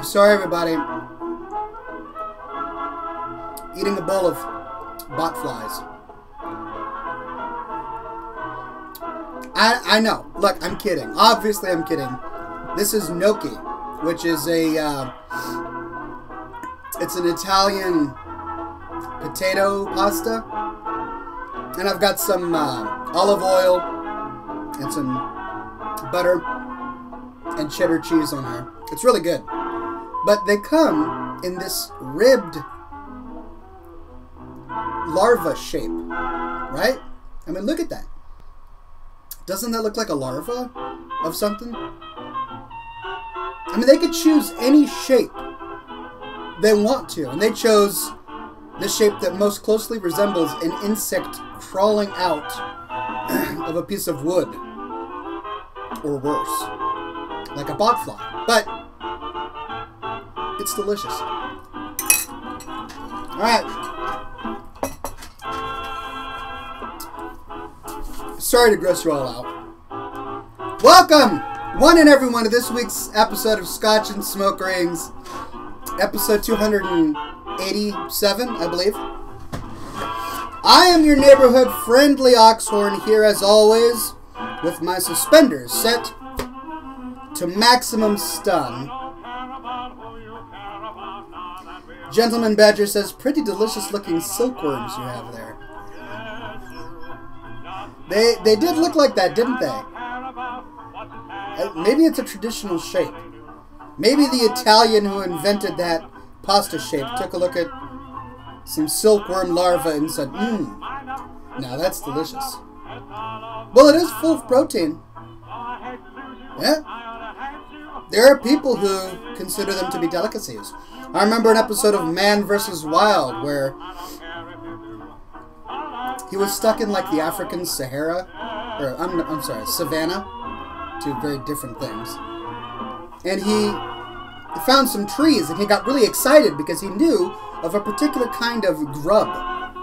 Sorry, everybody. Eating a bowl of bot flies. I know. Look, I'm kidding. Obviously, I'm kidding. This is gnocchi, which is a it's an Italian potato pasta, and I've got some olive oil and some butter and cheddar cheese on here. It's really good. But they come in this ribbed larva shape, right? I mean, look at that. Doesn't that look like a larva of something? I mean, they could choose any shape they want to, and they chose the shape that most closely resembles an insect crawling out of a piece of wood, or worse, like a botfly. But it's delicious. All right. Sorry to gross you all out. Welcome, one and everyone, to this week's episode of Scotch and Smoke Rings. Episode 287, I believe. I am your neighborhood friendly Oxhorn here as always, with my suspenders set to maximum stun. Gentleman Badger says, pretty delicious looking silkworms you have there. They did look like that, didn't they? Maybe it's a traditional shape. Maybe the Italian who invented that pasta shape took a look at some silkworm larvae and said, now that's delicious. Well, it is full of protein. Yeah. There are people who consider them to be delicacies. I remember an episode of Man vs. Wild where he was stuck in like the African Sahara, or I'm sorry, Savannah, two very different things. And he found some trees, and he got really excited because he knew of a particular kind of grub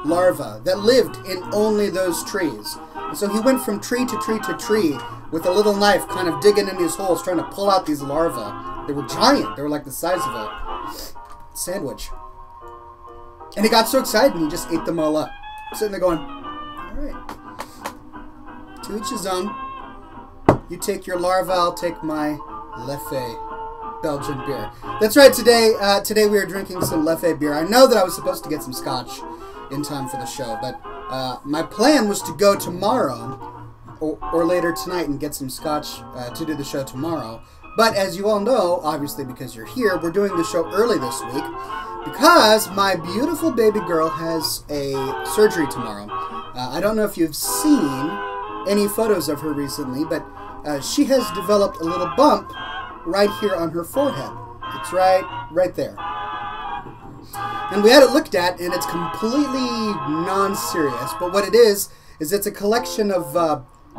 larva that lived in only those trees. And so he went from tree to tree to tree with a little knife, kind of digging in these holes, trying to pull out these larvae. They were giant. They were like the size of a sandwich. And he got so excited, and he just ate them all up. Sitting there going, all right, to each his own. You take your larva, I'll take my Leffe Belgian beer. That's right, today we are drinking some Leffe beer. I know that I was supposed to get some Scotch in time for the show, but my plan was to go tomorrow or later tonight and get some Scotch to do the show tomorrow. But as you all know, obviously because you're here, we're doing the show early this week because my beautiful baby girl has a surgery tomorrow. I don't know if you've seen any photos of her recently, but she has developed a little bump right here on her forehead. It's right there. And we had it looked at, and it's completely non-serious. But what it is it's a collection of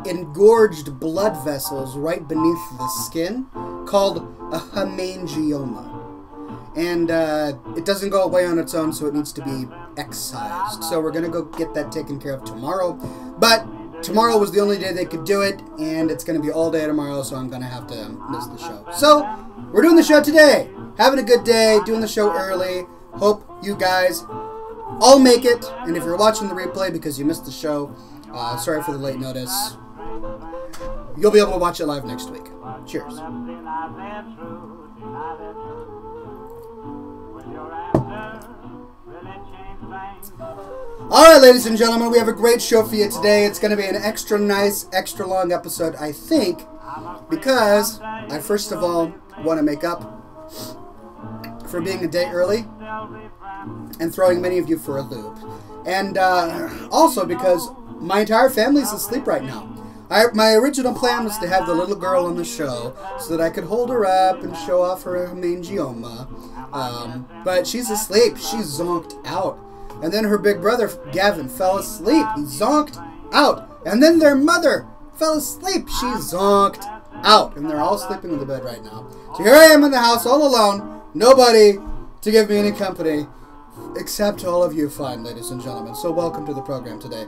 engorged blood vessels right beneath the skin called a hemangioma. And it doesn't go away on its own, so it needs to be excised. So we're going to go get that taken care of tomorrow. But tomorrow was the only day they could do it, and it's going to be all day tomorrow, so I'm going to have to miss the show. So, we're doing the show today. Having a good day, doing the show early. Hope you guys all make it. And if you're watching the replay because you missed the show, sorry for the late notice. You'll be able to watch it live next week. Cheers. Alright, ladies and gentlemen, we have a great show for you today. It's going to be an extra nice, extra long episode, I think, because I first of all want to make up for being a day early and throwing many of you for a loop. And also because my entire family's asleep right now. My original plan was to have the little girl on the show so that I could hold her up and show off her hemangioma. But she's asleep. She's zonked out. And then her big brother, Gavin, fell asleep. He zonked out. And then their mother fell asleep. She zonked out. And they're all sleeping in the bed right now. So here I am in the house all alone. Nobody to give me any company except all of you fine, ladies and gentlemen. So welcome to the program today.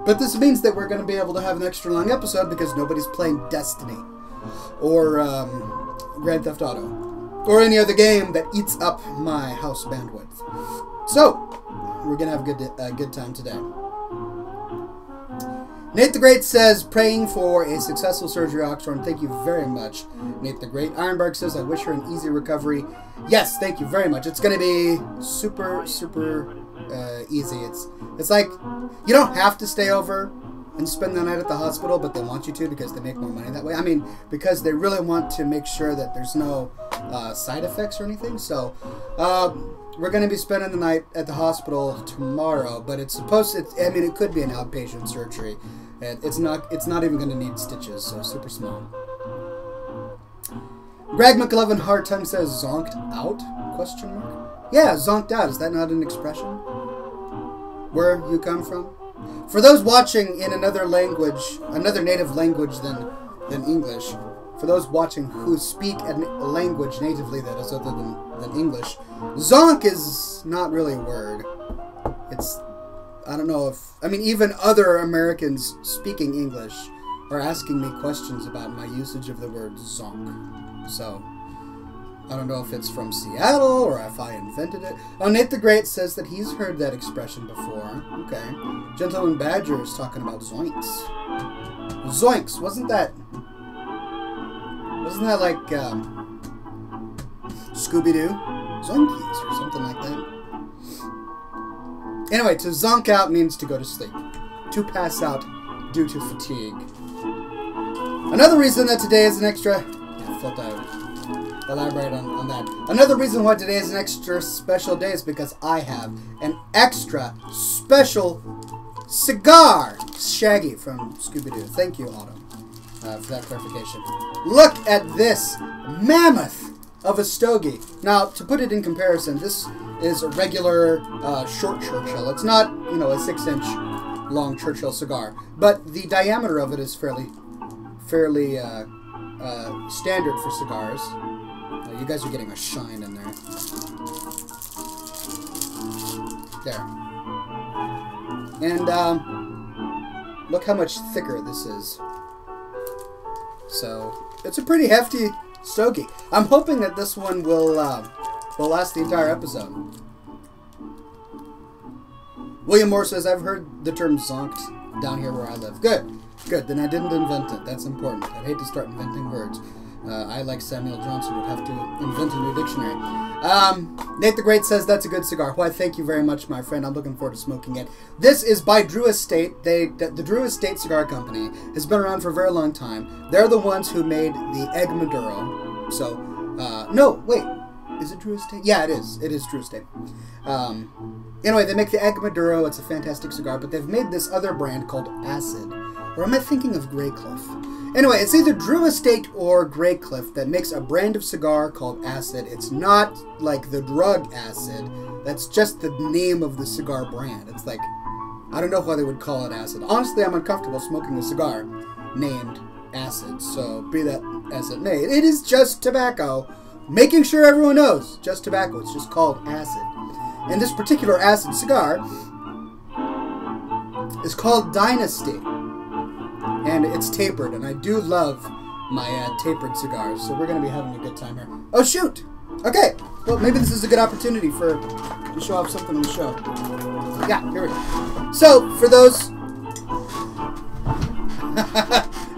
But this means that we're going to be able to have an extra long episode because nobody's playing Destiny or Grand Theft Auto. or any other game that eats up my house bandwidth. So, we're gonna have a good time today. Nate the Great says, praying for a successful surgery, Oxhorn. Thank you very much, Nate the Great. Ironbark says, I wish her an easy recovery. Yes, thank you very much. It's going to be super, super easy. It's like, you don't have to stay over and spend the night at the hospital, but they want you to because they make more money that way. I mean, because they really want to make sure that there's no side effects or anything. So, we're going to be spending the night at the hospital tomorrow, but it's supposed to, I mean, it could be an outpatient surgery. And it's not even going to need stitches, so super small. Greg McLovin Hardtime says, zonked out? Question mark? Yeah, zonked out. Is that not an expression? Where you come from? For those watching in another language, another native language than English, for those watching who speak a language natively that is other than English, zonk is not really a word. It's, I don't know if, I mean, even other Americans speaking English are asking me questions about my usage of the word zonk. So, I don't know if it's from Seattle or if I invented it. Oh, Nate the Great says that he's heard that expression before. Okay. Gentleman Badger is talking about zoinks. Zoinks, wasn't that like, Scooby-Doo? Zoinkies or something like that. Anyway, to zonk out means to go to sleep. To pass out due to fatigue. Another reason that today is an extra... I thought I would elaborate on that. Another reason why today is an extra special day is because I have an extra special cigar. Shaggy from Scooby-Doo. Thank you, Autumn, for that clarification. Look at this mammoth of a stogie. Now, to put it in comparison, this is a regular short Churchill. It's not, you know, a 6-inch long Churchill cigar, but the diameter of it is fairly standard for cigars. You guys are getting a shine in there. There. And look how much thicker this is. So it's a pretty hefty stogie. I'm hoping that this one will last the entire episode. William Moore says, I've heard the term zonked down here where I live. Good. Good. Then I didn't invent it. That's important. I'd hate to start inventing words. I, like Samuel Johnson, would have to invent a new dictionary. Nate the Great says, that's a good cigar. Why, thank you very much, my friend. I'm looking forward to smoking it. This is by Drew Estate. The Drew Estate Cigar Company has been around for a very long time. They're the ones who made the Egg Maduro. So, no, wait. Is it Drew Estate? Yeah, it is. It is Drew Estate. Anyway, they make the Egg Maduro. It's a fantastic cigar, but they've made this other brand called Acid. Or am I thinking of Greycliff? Anyway, it's either Drew Estate or Greycliff that makes a brand of cigar called Acid. It's not like the drug Acid. That's just the name of the cigar brand. It's like, I don't know why they would call it Acid. Honestly, I'm uncomfortable smoking a cigar named Acid. So, be that as it may. It is just tobacco. Making sure everyone knows. Just tobacco. It's just called Acid. And this particular Acid cigar is called Dynasty. And it's tapered, and I do love my tapered cigars, so we're going to be having a good time here. Oh, shoot! Okay, well, maybe this is a good opportunity to show off something on the show. Yeah, here we go. So, for those...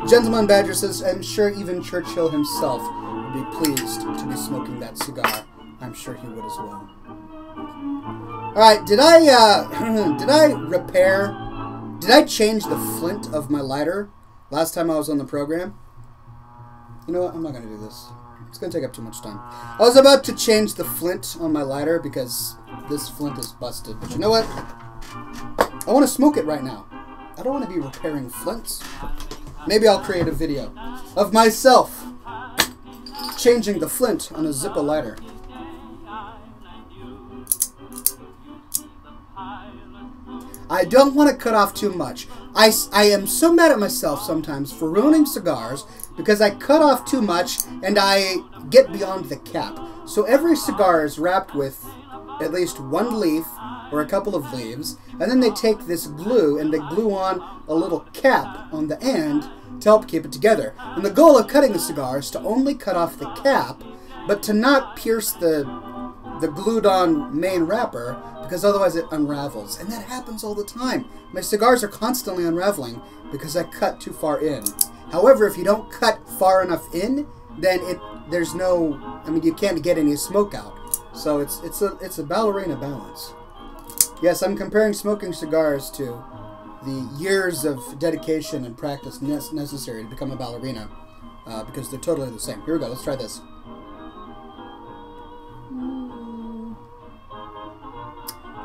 Gentleman Badger says, I'm sure even Churchill himself would be pleased to be smoking that cigar. I'm sure he would as well. Alright, did I change the flint of my lighter last time I was on the program? You know what? I'm not going to do this. It's going to take up too much time. I was about to change the flint on my lighter because this flint is busted. But you know what? I want to smoke it right now. I don't want to be repairing flints. Maybe I'll create a video of myself changing the flint on a Zippo lighter. I don't want to cut off too much. I am so mad at myself sometimes for ruining cigars because I cut off too much and I get beyond the cap. So every cigar is wrapped with at least one leaf or a couple of leaves, and then they take this glue and they glue on a little cap on the end to help keep it together. And the goal of cutting a cigar is to only cut off the cap but to not pierce the glued-on main wrapper, because otherwise it unravels. And that happens all the time. My cigars are constantly unraveling because I cut too far in. However, if you don't cut far enough in, then there's no, I mean, you can't get any smoke out. So it's a ballerina balance. Yes, I'm comparing smoking cigars to the years of dedication and practice necessary to become a ballerina, because they're totally the same. Here we go. Let's try this.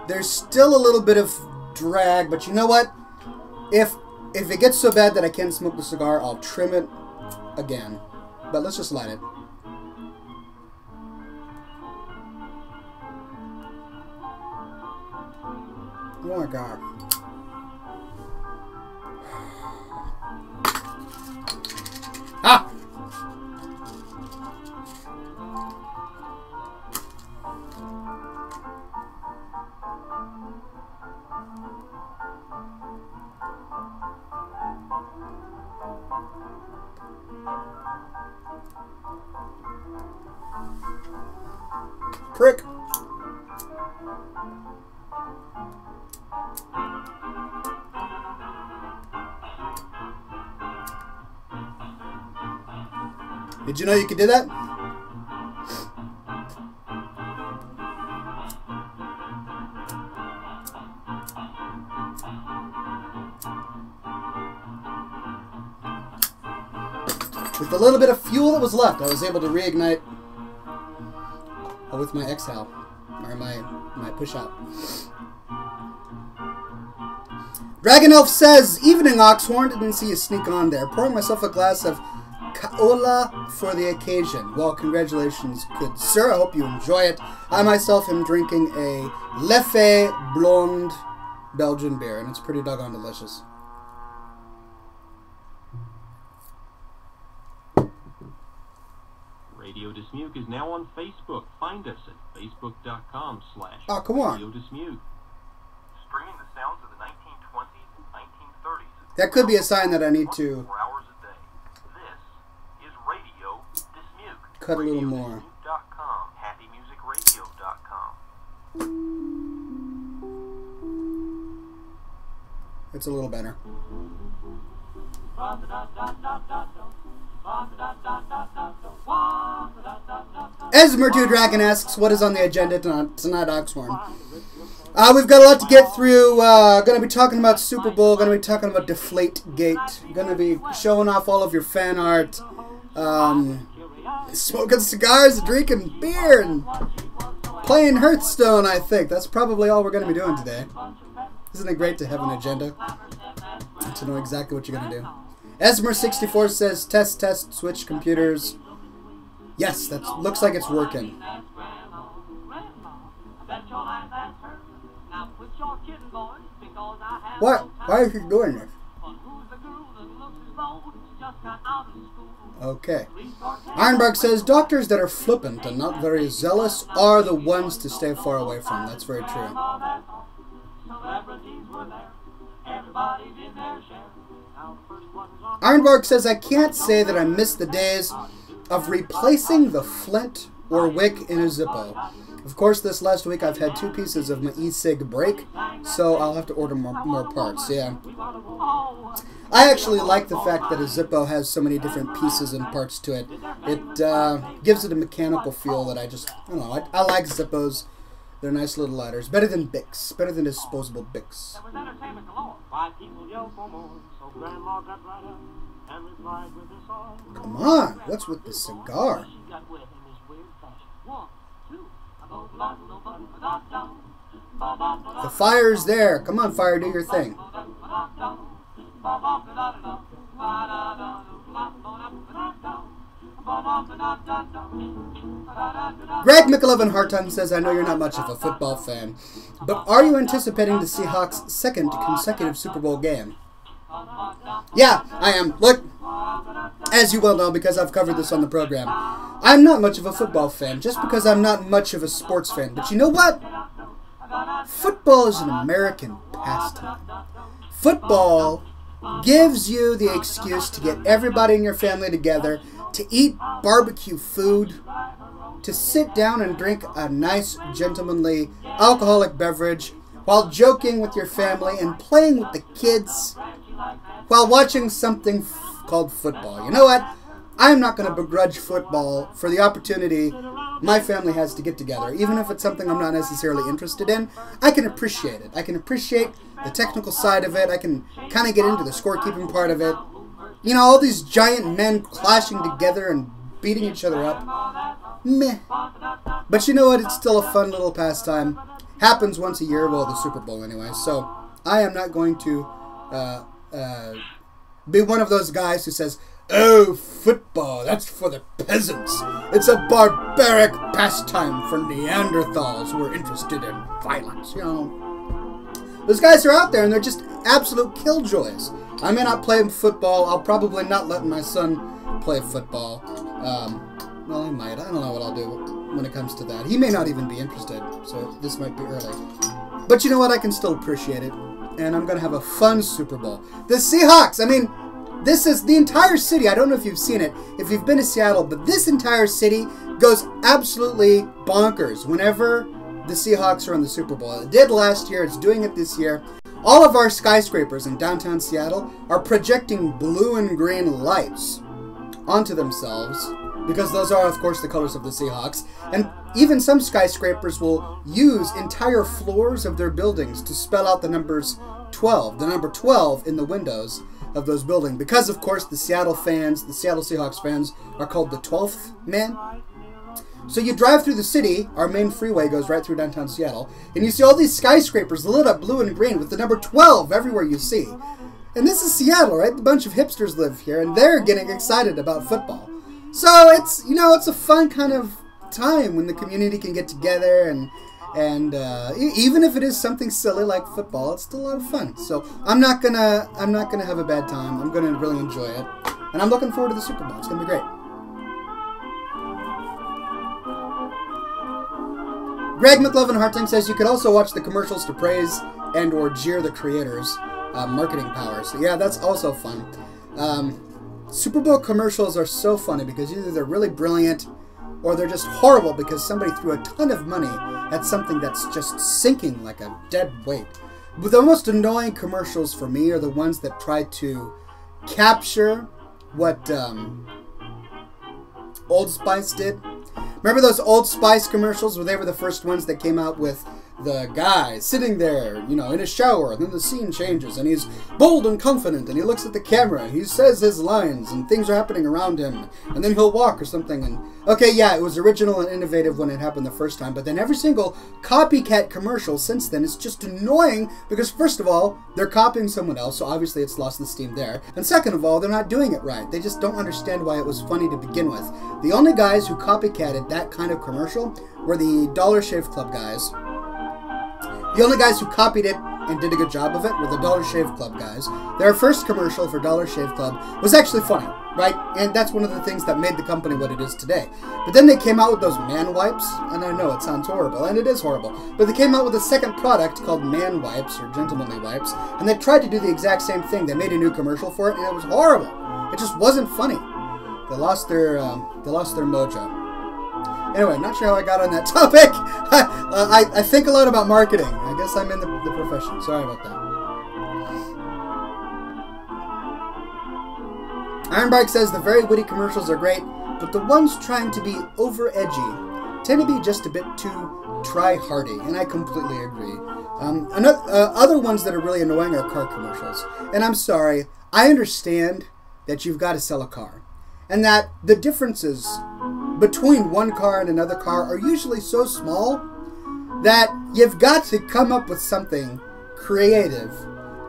There's still a little bit of drag, but you know what? If it gets so bad that I can't smoke the cigar, I'll trim it again. But let's just light it. Oh my God. Ah! Prick. Did you know you could do that? With the little bit of fuel that was left, I was able to reignite with my exhale, or my push out. Dragon Elf says, "Evening, Oxhorn. Didn't see you sneak on there. Pouring myself a glass of Kaola for the occasion." Well, congratulations, good sir. I hope you enjoy it. I myself am drinking a Leffe Blonde Belgian beer, and it's pretty doggone delicious. Radio Dismuke is now on Facebook. Find us at facebook.com/. Oh, come on. Radio Dismuke. Streaming the sounds of the 1920s and 1930s. That could be a sign that I need to 24 hours a day. This is Radio Dismuke. cut a little more. RadioDismuke.com. HappyMusicRadio.com. It's a little better. Esmer2 Dragon asks, what is on the agenda tonight, Oxhorn? We've got a lot to get through. Going to be talking about Super Bowl. Going to be talking about Deflategate. Going to be showing off all of your fan art. Smoking cigars, drinking beer, and playing Hearthstone, I think. That's probably all we're going to be doing today. Isn't it great to have an agenda? And to know exactly what you're going to do. Esmer64 says, test, switch computers. Yes, that looks like it's working. What? Why is he doing this? Okay. Ironbark says, doctors that are flippant and not very zealous are the ones to stay far away from. That's very true. Ironbark says, I can't say that I miss the days of replacing the flint or wick in a Zippo. Of course, this last week I've had 2 pieces of my e-cig break, so I'll have to order more parts, yeah. I actually like the fact that a Zippo has so many different pieces and parts to it. It gives it a mechanical feel that I don't know, I like Zippos. They're nice little lighters. Better than Bics. Better than disposable Bics. Come on, what's with the cigar? The fire's there. Come on, fire, do your thing. Greg McElevin Hartung says, I know you're not much of a football fan, but are you anticipating the Seahawks' 2nd consecutive Super Bowl game? Yeah, I am. Look, as you well know, because I've covered this on the program, I'm not much of a football fan, just because I'm not much of a sports fan. But you know what? Football is an American pastime. Football gives you the excuse to get everybody in your family together, to eat barbecue food, to sit down and drink a nice, gentlemanly, alcoholic beverage while joking with your family and playing with the kids while watching something called football. You know what? I'm not going to begrudge football for the opportunity my family has to get together. Even if it's something I'm not necessarily interested in, I can appreciate it. I can appreciate the technical side of it. I can kind of get into the scorekeeping part of it. You know, all these giant men clashing together and beating each other up. Meh. But you know what? It's still a fun little pastime. Happens once a year. Well, the Super Bowl anyway. So I am not going to be one of those guys who says, "Oh, football, that's for the peasants. It's a barbaric pastime for Neanderthals who are interested in violence." You know, those guys are out there and they're just absolute killjoys. I may not play football. I'll probably not let my son play football. Well, he might. I don't know what I'll do when it comes to that. He may not even be interested, so this might be early. But you know what? I can still appreciate it. And I'm going to have a fun Super Bowl. The Seahawks, I mean, this is the entire city. I don't know if you've seen it, if you've been to Seattle, but this entire city goes absolutely bonkers whenever the Seahawks are in the Super Bowl. It did last year. It's doing it this year. All of our skyscrapers in downtown Seattle are projecting blue and green lights onto themselves because those are, of course, the colors of the Seahawks. And even some skyscrapers will use entire floors of their buildings to spell out the numbers 12, the number 12 in the windows of those buildings. Because, of course, the Seattle fans, the Seattle Seahawks fans, are called the 12th man. So you drive through the city, our main freeway goes right through downtown Seattle, and you see all these skyscrapers lit up blue and green with the number 12 everywhere you see. And this is Seattle, right? A bunch of hipsters live here, and they're getting excited about football. So it's, you know, it's a fun kind of time when the community can get together, and even if it is something silly like football, it's still a lot of fun. So I'm not gonna have a bad time. I'm gonna really enjoy it, and I'm looking forward to the Super Bowl. It's gonna be great. Greg McLovin Harting says you could also watch the commercials to praise and or jeer the creators' marketing powers. So yeah, that's also fun. Super Bowl commercials are so funny because either they're really brilliant or they're just horrible because somebody threw a ton of money at something that's just sinking like a dead weight. But the most annoying commercials for me are the ones that try to capture what Old Spice did. Remember those Old Spice commercials where they were the first ones that came out with the guy sitting there, you know, in a shower, and then the scene changes, and he's bold and confident, and he looks at the camera, and he says his lines, and things are happening around him, and then he'll walk or something, and okay, yeah, it was original and innovative when it happened the first time, but then every single copycat commercial since then is just annoying, because first of all, they're copying someone else, so obviously it's lost the steam there, and second of all, they're not doing it right. They just don't understand why it was funny to begin with. The only guys who copycatted that kind of commercial were the Dollar Shave Club guys. The only guys who copied it and did a good job of it were the Dollar Shave Club guys. Their first commercial for Dollar Shave Club was actually funny, right? And that's one of the things that made the company what it is today. But then they came out with those man wipes, and I know it sounds horrible, and it is horrible, but they came out with a second product called man wipes, or gentlemanly wipes, and they tried to do the exact same thing. They made a new commercial for it, and it was horrible. It just wasn't funny. They lost their mojo. Anyway, not sure how I got on that topic. I think a lot about marketing. I guess I'm in the profession. Sorry about that. Ironbike says the very witty commercials are great, but the ones trying to be over edgy tend to be just a bit too try-hardy, and I completely agree. Other ones that are really annoying are car commercials. And I'm sorry, I understand that you've got to sell a car, and that the differences between one car and another car are usually so small that you've got to come up with something creative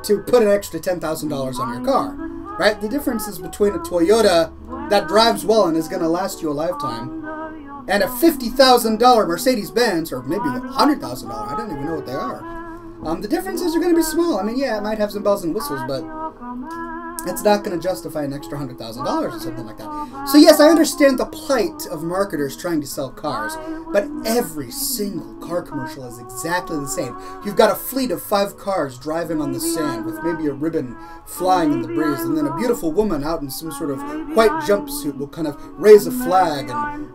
to put an extra $10,000 on your car, right? The differences between a Toyota that drives well and is going to last you a lifetime and a $50,000 Mercedes-Benz, or maybe $100,000, I don't even know what they are. The differences are going to be small. I mean, yeah, it might have some bells and whistles, but it's not going to justify an extra $100,000 or something like that. So yes, I understand the plight of marketers trying to sell cars, but every single car commercial is exactly the same. You've got a fleet of 5 cars driving on the sand with maybe a ribbon flying in the breeze, and then a beautiful woman out in some sort of white jumpsuit will kind of raise a flag,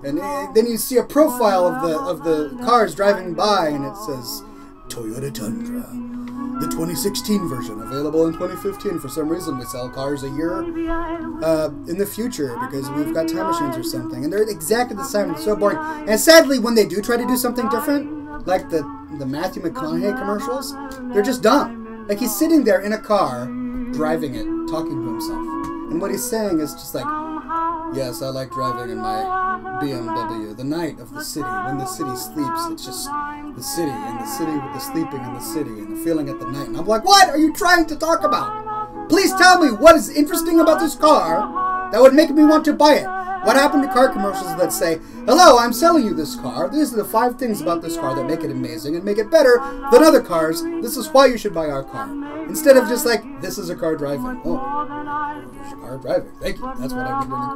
and then you see a profile of the cars driving by, and it says Toyota Tundra, the 2016 version, available in 2015. For some reason, we sell cars a year in the future because we've got time machines or something. And they're exactly the same. It's so boring. And sadly, when they do try to do something different, like the Matthew McConaughey commercials, they're just dumb. Like, he's sitting there in a car, driving it, talking to himself. And what he's saying is just like, yes, I like driving in my BMW, the night of the city. When the city sleeps, it's just the city, and the city with the sleeping in the city, and the feeling at the night. And I'm like, what are you trying to talk about? Please tell me what is interesting about this car that would make me want to buy it. What happened to car commercials that say, hello, I'm selling you this car. These are the 5 things about this car that make it amazing and make it better than other cars. This is why you should buy our car. Instead of just like, this is a car driving. Oh, there's a car driving. Thank you. That's what I've been doing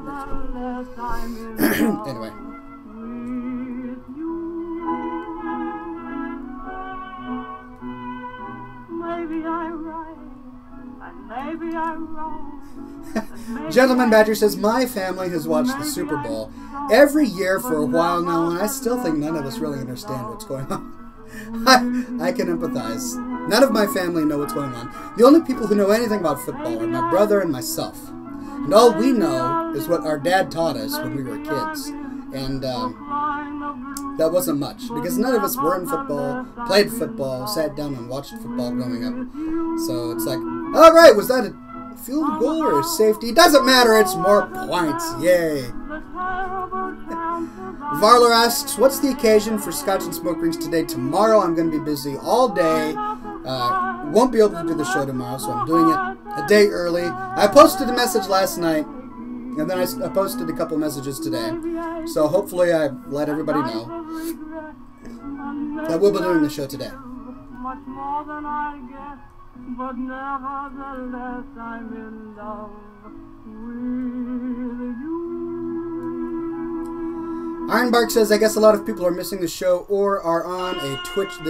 in commercial. Anyway. Maybe I'm right, and maybe I'm wrong. Gentleman Badger says, my family has watched the Super Bowl every year for a while now, and I still think none of us really understand what's going on. I can empathize. None of my family know what's going on. The only people who know anything about football are my brother and myself. And all we know is what our dad taught us when we were kids. And that wasn't much, because none of us were in football, played football, sat down and watched football growing up. So it's like, all right, was that a field goal or a safety? Doesn't matter, it's more points. Yay. Varler asks, what's the occasion for Scotch and Smoke Rings today? Tomorrow I'm going to be busy all day. Won't be able to do the show tomorrow, so I'm doing it a day early. I posted a message last night, and then I posted a couple messages today. So hopefully I let everybody know that we'll be doing the show today. Much more than I guess, but nevertheless I'm in love with you. Ironbark says, I guess a lot of people are missing the show or are on the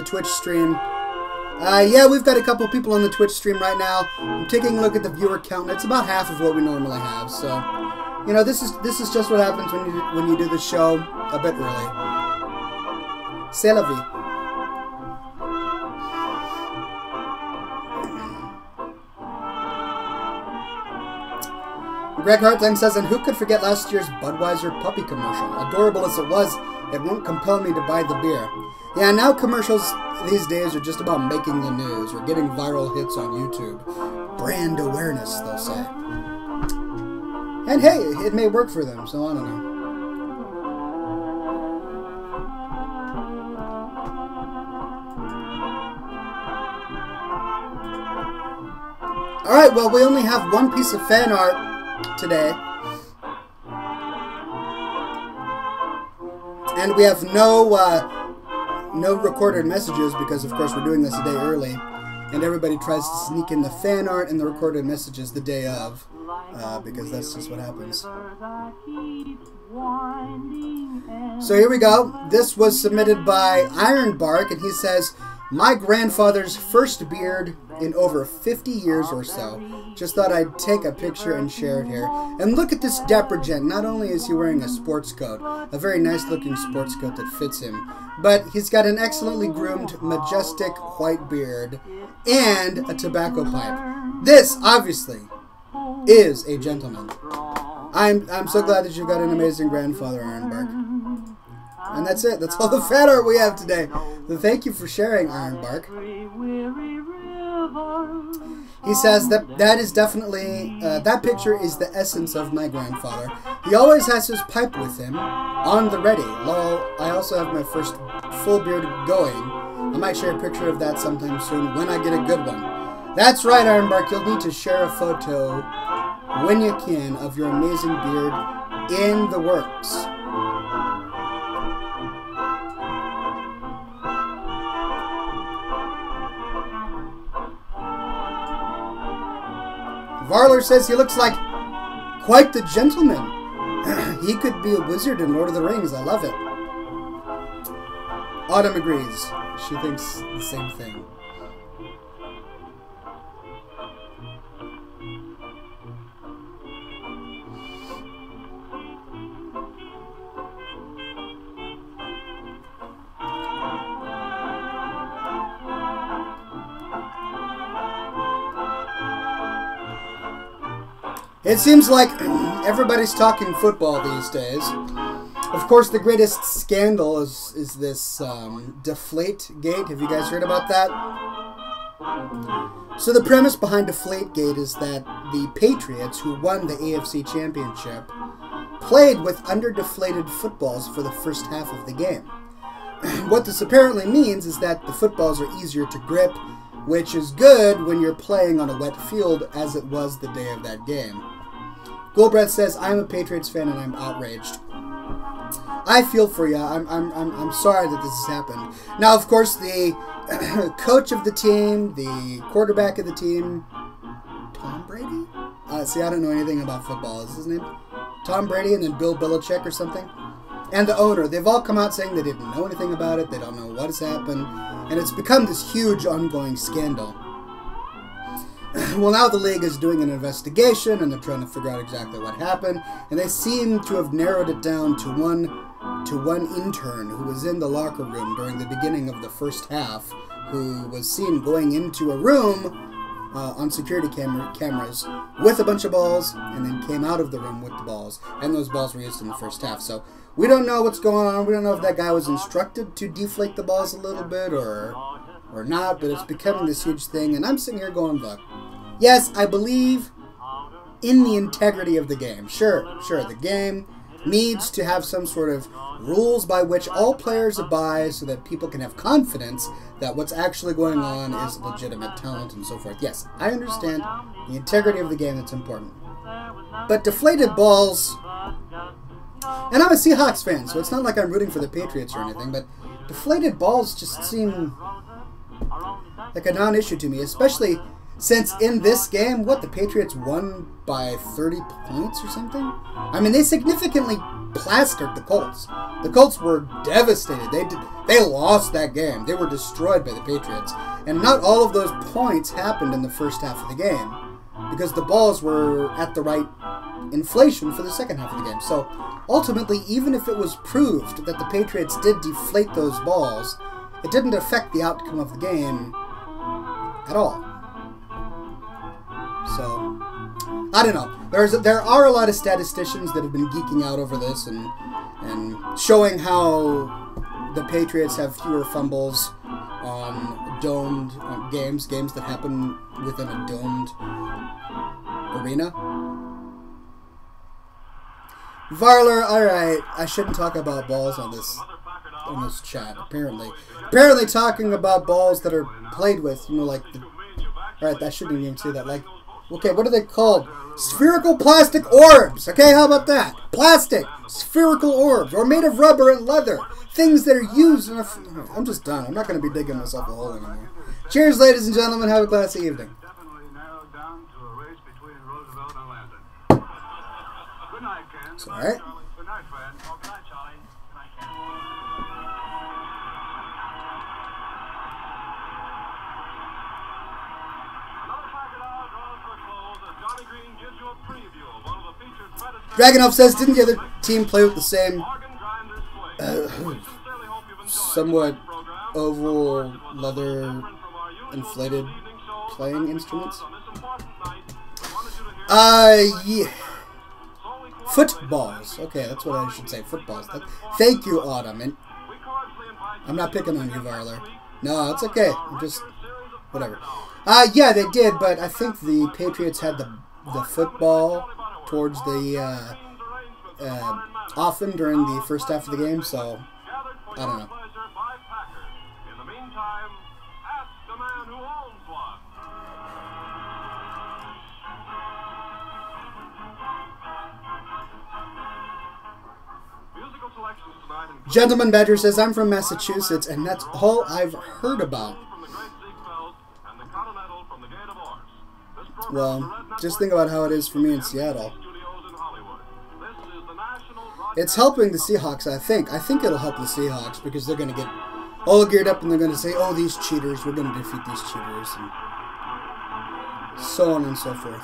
Twitch stream. Yeah, we've got a couple people on the Twitch stream right now. I'm taking a look at the viewer count, and it's about half of what we normally have. So, you know, this is just what happens when you do the show a bit early. C'est la vie. Greg Hartline says, and who could forget last year's Budweiser puppy commercial? Adorable as it was, it won't compel me to buy the beer. Yeah, now commercials these days are just about making the news or getting viral hits on YouTube. Brand awareness, they'll say. And hey, it may work for them, so I don't know. Alright, well, we only have one piece of fan art today, and we have no recorded messages because, of course, we're doing this a day early, and everybody tries to sneak in the fan art and the recorded messages the day of, because that's just what happens. So here we go. This was submitted by Ironbark, and he says, my grandfather's first beard in over 50 years or so. Just thought I'd take a picture and share it here. And look at this dapper gent. Not only is he wearing a sports coat, a very nice looking sports coat that fits him, but he's got an excellently groomed, majestic white beard and a tobacco pipe. This, obviously, is a gentleman. I'm so glad that you've got an amazing grandfather, Ironbark. And that's it. That's all the fan art we have today. So thank you for sharing, Ironbark. He says that is definitely, that picture is the essence of my grandfather. He always has his pipe with him, on the ready. Lol, I also have my first full beard going. I might share a picture of that sometime soon when I get a good one. That's right, Ironbark. You'll need to share a photo, when you can, of your amazing beard in the works. Varler says he looks like quite the gentleman. He could be a wizard in Lord of the Rings. I love it. Autumn agrees. She thinks the same thing. It seems like everybody's talking football these days. Of course, the greatest scandal is this Deflategate. Have you guys heard about that? So the premise behind Deflategate is that the Patriots, who won the AFC Championship, played with under-deflated footballs for the first half of the game. What this apparently means is that the footballs are easier to grip, which is good when you're playing on a wet field, as it was the day of that game. Goldbreath says, I'm a Patriots fan and I'm outraged. I feel for you. I'm sorry that this has happened. Now, of course, the coach of the team, the quarterback of the team, Tom Brady? See, I don't know anything about football. Is his name Tom Brady and then Bill Belichick or something? And the owner. They've all come out saying they didn't know anything about it. They don't know what has happened. And it's become this huge ongoing scandal. Well, now the league is doing an investigation, and they're trying to figure out exactly what happened. And they seem to have narrowed it down to one intern who was in the locker room during the beginning of the first half, who was seen going into a room on security cameras with a bunch of balls, and then came out of the room with the balls. And those balls were used in the first half. So we don't know what's going on. We don't know if that guy was instructed to deflate the balls a little bit or not, but it's becoming this huge thing. And I'm sitting here going, look, yes, I believe in the integrity of the game. Sure, the game needs to have some sort of rules by which all players abide so that people can have confidence that what's actually going on is legitimate talent and so forth. Yes, I understand the integrity of the game, that's important. But deflated balls, and I'm a Seahawks fan, so it's not like I'm rooting for the Patriots or anything, but deflated balls just seem like a non-issue to me, especially since in this game, the Patriots won by 30 points or something? I mean, they significantly plastered the Colts. The Colts were devastated. They lost that game. They were destroyed by the Patriots. And not all of those points happened in the first half of the game, because the balls were at the right inflation for the second half of the game. So, ultimately, even if it was proved that the Patriots did deflate those balls, it didn't affect the outcome of the game at all. So, I don't know. There are a lot of statisticians that have been geeking out over this and showing how the Patriots have fewer fumbles on domed games that happen within a domed arena. Varler, alright, I shouldn't talk about balls on this chat, apparently. Apparently talking about balls that are played with, like the... Alright, I shouldn't even say that, like... Okay, what are they called? Spherical plastic orbs. Okay, how about that? Plastic, spherical orbs, or made of rubber and leather. Things that are used in a... I'm just done. I'm not going to be digging myself a hole anymore. Cheers, ladies and gentlemen. Have a classy evening. It's all right. Good night, Fred. Oh, good night, Charlie. Good night, Ken. Dragunov says, didn't the other team play with the same somewhat oval, leather, inflated playing instruments? Yeah. Footballs. Okay, that's what I should say. Footballs. Thank you, Autumn. And I'm not picking on you, Varler. No, it's okay. I'm just... whatever. Yeah, they did, but I think the Patriots had the football towards the often during the first half of the game, so I don't know. Gentleman Badger says, I'm from Massachusetts, and that's all I've heard about. Well, Just think about how it is for me in Seattle. It's helping the Seahawks, I think. I think it'll help the Seahawks because they're going to get all geared up and they're going to say, oh, these cheaters, we're going to defeat these cheaters. And so on and so forth.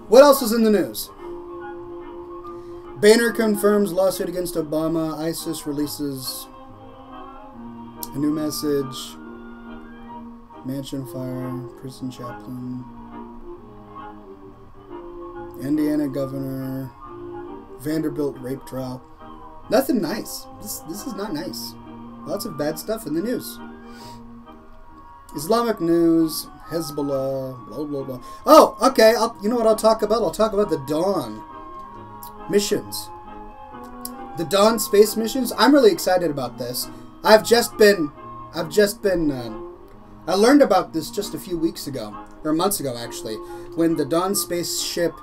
What else is in the news? Boehner confirms lawsuit against Obama. ISIS releases a new message. Mansion fire. Prison chaplain. Indiana governor. Vanderbilt rape trial. Nothing nice. This is not nice. Lots of bad stuff in the news. Islamic news. Hezbollah. Blah, blah, blah. Oh, okay. You know what I'll talk about? I'll talk about the Dawn missions. The Dawn space missions. I'm really excited about this. I learned about this just a few weeks ago, or months ago actually, when the Dawn spaceship.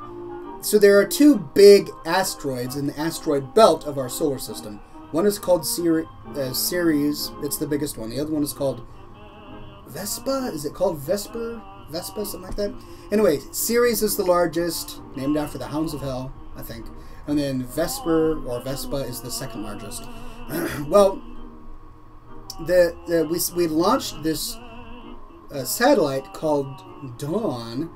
So there are two big asteroids in the asteroid belt of our solar system. One is called Ceres. It's the biggest one. The other one is called Vespa. Is it called Vespa, something like that? Anyway, Ceres is the largest, named after the Hounds of Hell, I think. And then Vespa is the second largest. Well, we launched this satellite called Dawn,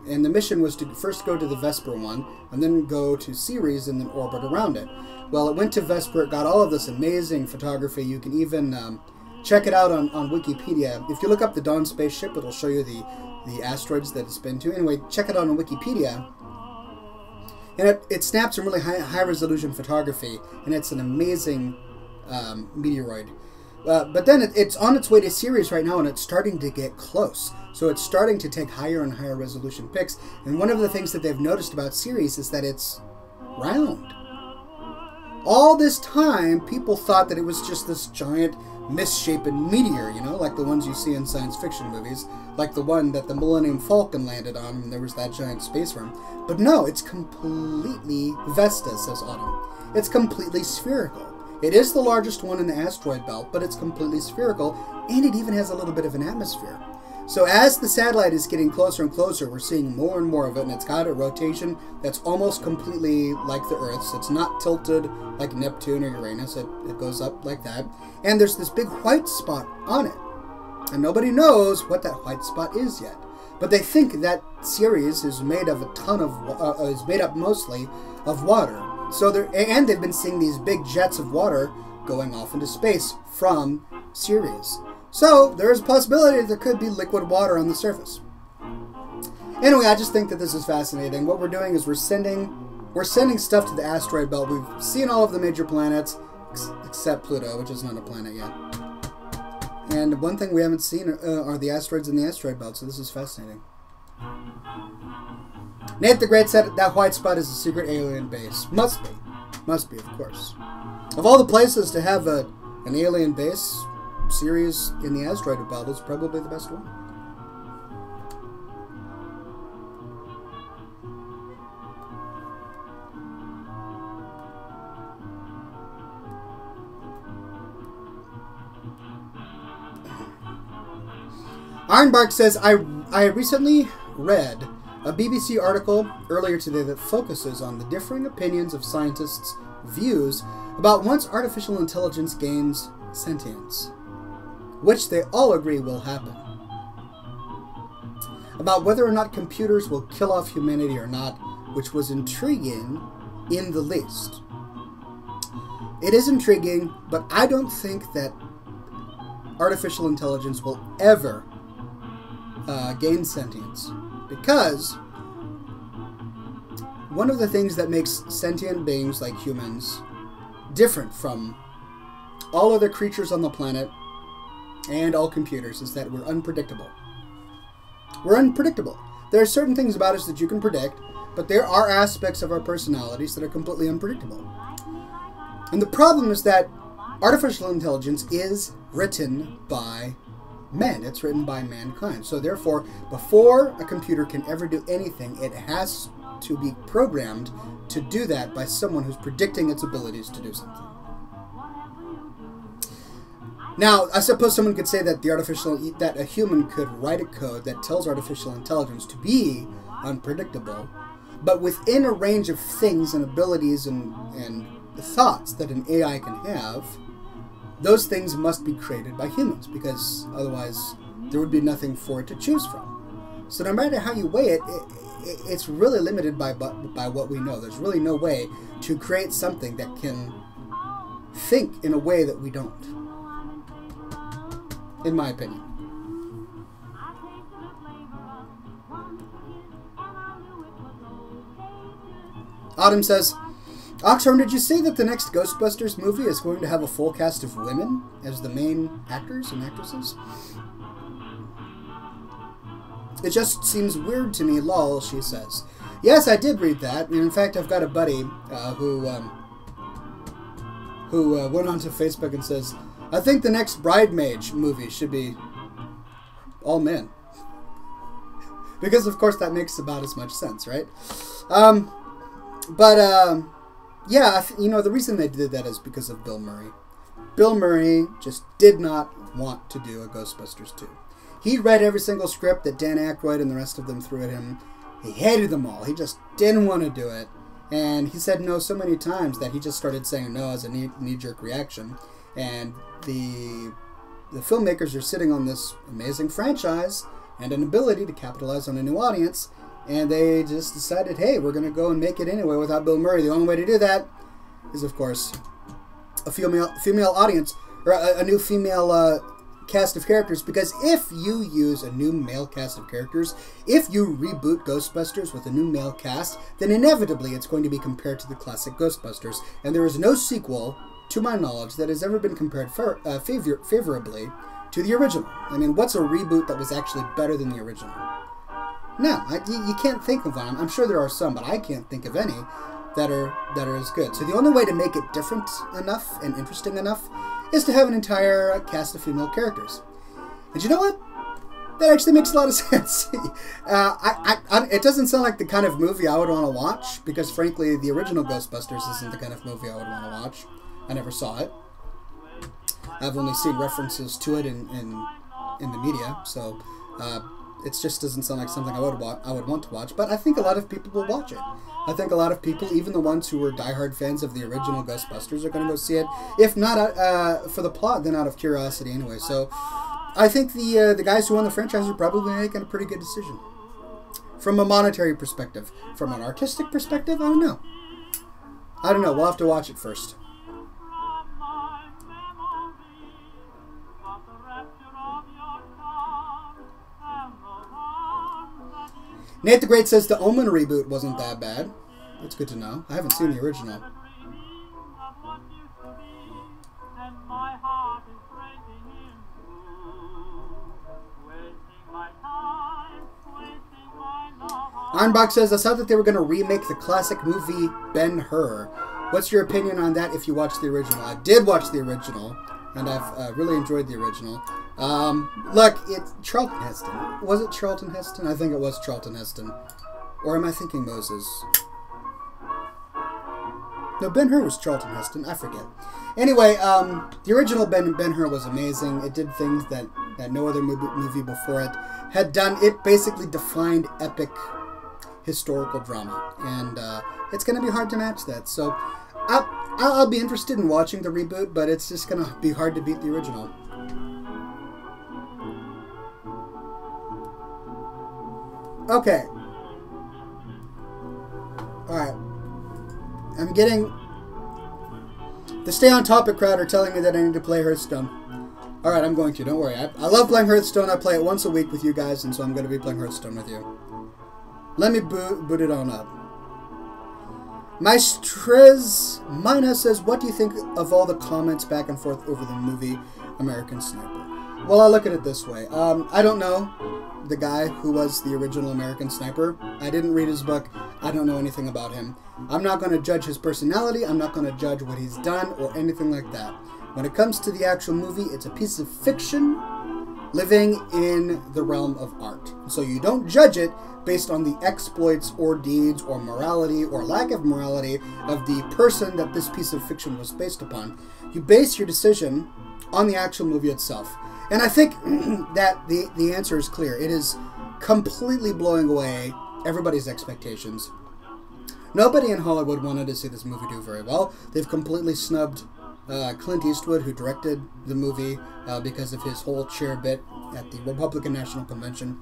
and the mission was to first go to the Vesper one, and then go to Ceres and then orbit around it. Well, it went to Vesper, it got all of this amazing photography. You can even check it out on Wikipedia. If you look up the Dawn spaceship, it'll show you the asteroids that it's been to. Anyway, check it out on Wikipedia. And it snaps some really high-resolution photography, and it's an amazing meteoroid. But then it's on its way to Ceres right now, and it's starting to get close. So it's starting to take higher and higher resolution pics. And one of the things that they've noticed about Ceres is that it's round. All this time, people thought that it was just this giant misshapen meteor, you know, like the ones you see in science fiction movies, like the one that the Millennium Falcon landed on, and there was that giant space worm. But no, it's completely, Vesta, says Autumn, it's completely spherical. It is the largest one in the asteroid belt, but it's completely spherical, and it even has a little bit of an atmosphere. So as the satellite is getting closer and closer, we're seeing more and more of it, and it's got a rotation that's almost completely like the Earth's. It's not tilted like Neptune or Uranus. It goes up like that. And there's this big white spot on it. And nobody knows what that white spot is yet. But they think that Ceres is made of a ton of, is made up mostly of water. So and they've been seeing these big jets of water going off into space from Ceres. So there's a possibility there could be liquid water on the surface. Anyway, I just think that this is fascinating. What we're doing is we're sending stuff to the asteroid belt. We've seen all of the major planets, except Pluto, which is not a planet yet. And one thing we haven't seen are the asteroids in the asteroid belt, so this is fascinating. Nate the Great said that white spot is a secret alien base. Must be. Must be, of course. Of all the places to have an alien base, Ceres in the asteroid belt is probably the best one. Ironbark says, I recently read a BBC article earlier today that focuses on the differing opinions of scientists' views about once artificial intelligence gains sentience, which they all agree will happen. About whether or not computers will kill off humanity or not, which was intriguing in the least. It is intriguing, but I don't think that artificial intelligence will ever gain sentience. Because one of the things that makes sentient beings like humans different from all other creatures on the planet and all computers is that we're unpredictable. We're unpredictable. There are certain things about us that you can predict, but there are aspects of our personalities that are completely unpredictable. And the problem is that artificial intelligence is written by men. It's written by mankind. So therefore, before a computer can ever do anything, it has to be programmed to do that by someone who's predicting its abilities to do something. Now, I suppose someone could say that that a human could write a code that tells artificial intelligence to be unpredictable, but within a range of things and abilities and thoughts that an AI can have, those things must be created by humans, because otherwise there would be nothing for it to choose from. So no matter how you weigh it, it's really limited by what we know. There's really no way to create something that can think in a way that we don't, in my opinion. Autumn says, Oxhorn, did you say that the next Ghostbusters movie is going to have a full cast of women as the main actors and actresses? It just seems weird to me, lol, she says. Yes, I did read that. And in fact, I've got a buddy who went onto Facebook and says, I think the next Bridesmaids movie should be all men. Because, of course, that makes about as much sense, right? Yeah, the reason they did that is because of Bill Murray. Bill Murray just did not want to do a Ghostbusters 2. He read every single script that Dan Aykroyd and the rest of them threw at him. He hated them all. He just didn't want to do it. And he said no so many times that he just started saying no as a knee-jerk reaction. And the filmmakers are sitting on this amazing franchise and an ability to capitalize on a new audience. And they just decided, hey, we're going to go and make it anyway without Bill Murray. The only way to do that is, of course, a female audience, or a new female cast of characters. Because if you use a new male cast of characters, if you reboot Ghostbusters with a new male cast, then inevitably it's going to be compared to the classic Ghostbusters. And there is no sequel, to my knowledge, that has ever been compared favorably to the original. I mean, what's a reboot that was actually better than the original? No, you can't think of one. I'm sure there are some, but I can't think of any that are as good. So the only way to make it different enough and interesting enough is to have an entire cast of female characters. And you know what? That actually makes a lot of sense. It doesn't sound like the kind of movie I would want to watch, because frankly, the original Ghostbusters isn't the kind of movie I would want to watch. I never saw it. I've only seen references to it in the media, so it just doesn't sound like something I would want to watch. But I think a lot of people will watch it. I think a lot of people, even the ones who were diehard fans of the original Ghostbusters, are going to go see it. If not for the plot, then out of curiosity anyway. So I think the guys who own the franchise are probably making a pretty good decision. From a monetary perspective. From an artistic perspective, I don't know. We'll have to watch it first. Nate the Great says the Omen reboot wasn't that bad. That's good to know. I haven't seen the original. Ironbox says, I saw that they were going to remake the classic movie Ben-Hur. What's your opinion on that if you watched the original? I did watch the original, and I've really enjoyed the original. Look, it's Charlton Heston. Was it Charlton Heston? I think it was Charlton Heston. Or am I thinking Moses? No, Ben-Hur was Charlton Heston. I forget. Anyway, the original Ben-Hur was amazing. It did things that no other movie before it had done. It basically defined epic historical drama. And it's going to be hard to match that. So I'll be interested in watching the reboot, but it's just going to be hard to beat the original. Okay. Alright. I'm getting... The Stay On Topic crowd are telling me that I need to play Hearthstone. Alright, I'm going to. Don't worry. I love playing Hearthstone. I play it once a week with you guys, and so I'm going to be playing Hearthstone with you. Let me boot it on up. Maestrez Mina says, what do you think of all the comments back and forth over the movie American Sniper? Well, I'll look at it this way. I don't know the guy who was the original American Sniper. I didn't read his book. I don't know anything about him. I'm not going to judge his personality. I'm not going to judge what he's done or anything like that. When it comes to the actual movie, it's a piece of fiction, living in the realm of art. So you don't judge it based on the exploits or deeds or morality or lack of morality of the person that this piece of fiction was based upon. You base your decision on the actual movie itself. And I think that the answer is clear. It is completely blowing away everybody's expectations. Nobody in Hollywood wanted to see this movie do very well. They've completely snubbed Clint Eastwood, who directed the movie, because of his whole chair bit at the Republican National Convention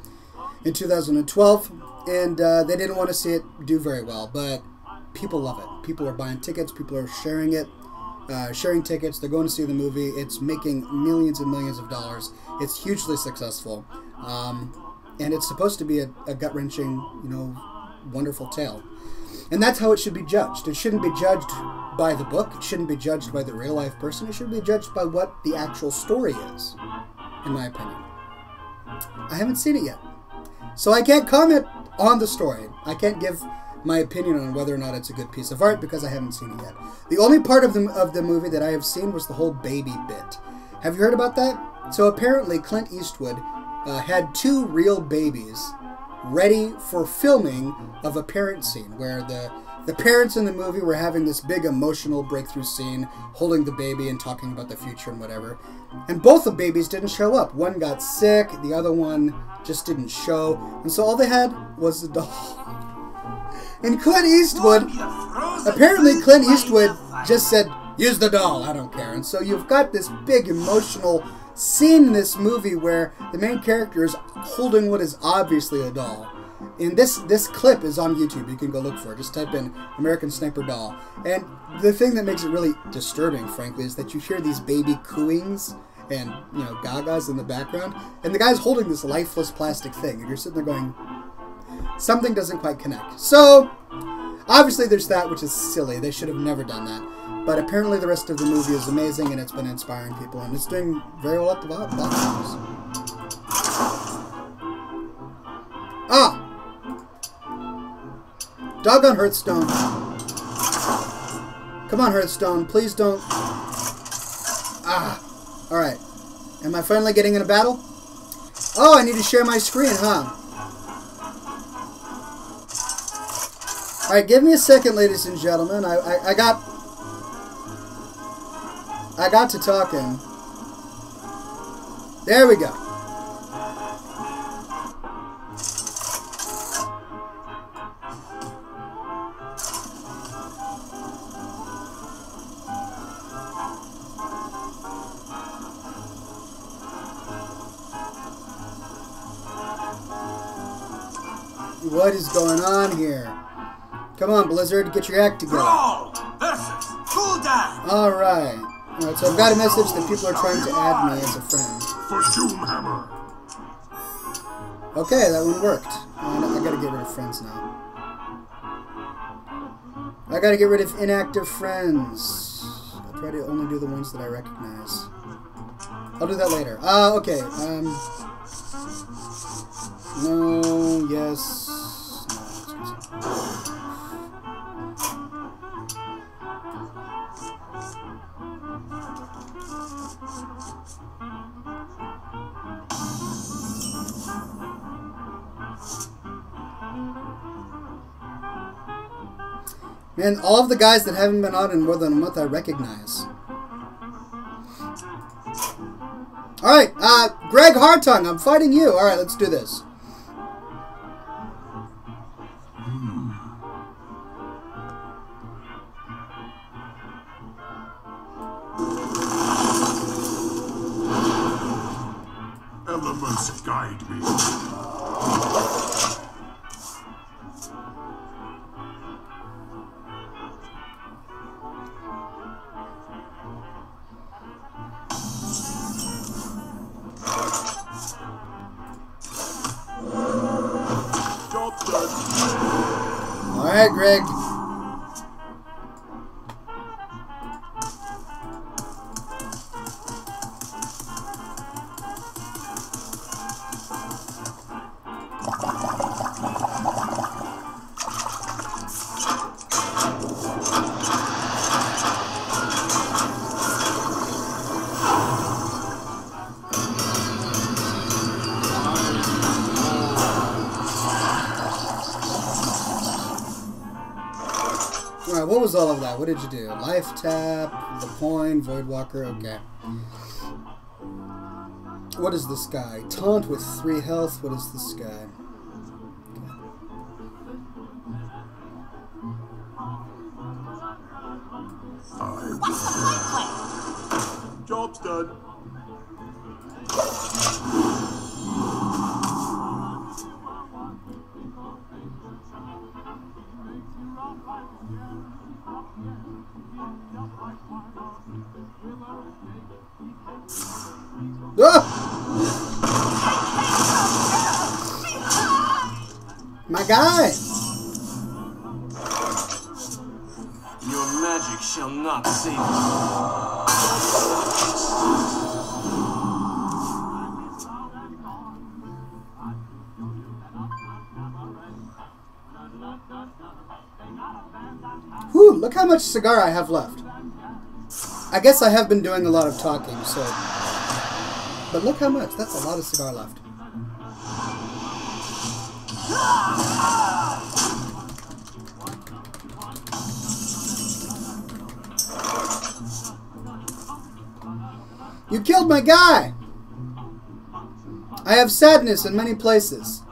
in 2012, and they didn't want to see it do very well, but people love it. People are buying tickets, people are sharing it, sharing tickets, they're going to see the movie. It's making millions and millions of dollars. It's hugely successful, and it's supposed to be a gut-wrenching, wonderful tale. And that's how it should be judged. It shouldn't be judged by the book. It shouldn't be judged by the real-life person. It should be judged by what the actual story is, in my opinion. I haven't seen it yet, so I can't comment on the story. I can't give my opinion on whether or not it's a good piece of art because I haven't seen it yet. The only part of the movie that I have seen was the whole baby bit. Have you heard about that? So apparently Clint Eastwood had 2 real babies ready for filming of a parent scene where the parents in the movie were having this big emotional breakthrough scene, holding the baby and talking about the future and whatever. And both the babies didn't show up. One got sick, the other one just didn't show. And so all they had was the doll. And Clint Eastwood, apparently Clint Eastwood just said, use the doll, I don't care. And so you've got this big emotional scene in this movie where the main character is holding what is obviously a doll. And this clip is on YouTube. You can go look for it. Just type in American Sniper doll. And the thing that makes it really disturbing, frankly, is that you hear these baby cooings and, gagas in the background. And the guy's holding this lifeless plastic thing. And you're sitting there going, something doesn't quite connect. So, obviously there's that, which is silly. They should have never done that. But apparently the rest of the movie is amazing, and it's been inspiring people, and it's doing very well at the box office. Ah! Doggone Hearthstone. Come on, Hearthstone. Please don't... Ah! Alright. Am I finally getting in a battle? Oh, I need to share my screen, huh? Alright, give me a second, ladies and gentlemen. I got to talking. There we go. What is going on here? Come on, Blizzard, get your act together. Alright. Alright, so I've got a message that people are trying to add me as a friend. For Doomhammer. Okay, that one worked. I gotta get rid of friends now. I gotta get rid of inactive friends. I'll try to only do the ones that I recognize. I'll do that later. Okay. No, yes. Man, all of the guys that haven't been on in more than a month I recognize. Alright, Greg Hartung, I'm fighting you. Alright, let's do this. Elements guide me. Alright, Greg. all of that? What did you do? Life tap, the point, Voidwalker, okay. What is this guy? Taunt with 3 health. What is this guy? Job's done. Ah! My guy! Your magic shall not save you. Whew, look how much cigar I have left. I guess I have been doing a lot of talking, so... But look how much. That's a lot of cigar left. You killed my guy! I have sadness in many places.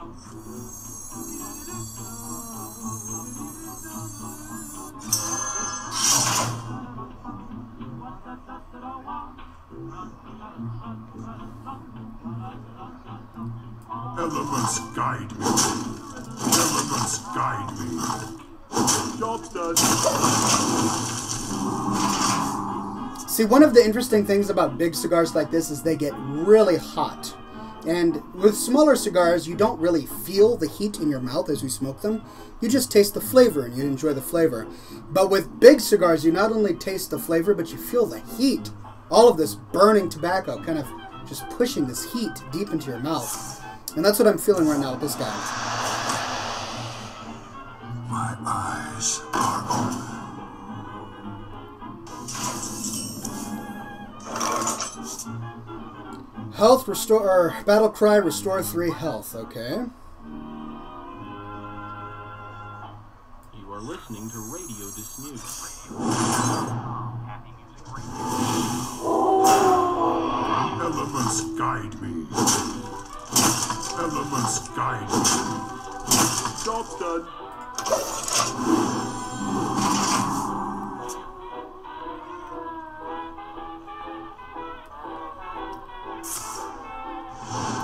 Elements guide me. Elements guide me. Job's done. See, one of the interesting things about big cigars like this is they get really hot. And with smaller cigars, you don't really feel the heat in your mouth as you smoke them. You just taste the flavor and you enjoy the flavor. But with big cigars, you not only taste the flavor, but you feel the heat. All of this burning tobacco kind of just pushing this heat deep into your mouth. And that's what I'm feeling right now with this guy. My eyes are open. Health restore, or battle cry, restore 3 health. Okay. You are listening to Radio Dismute. Happy Music Radio. Elements guide me. Elements guide me. Job's done.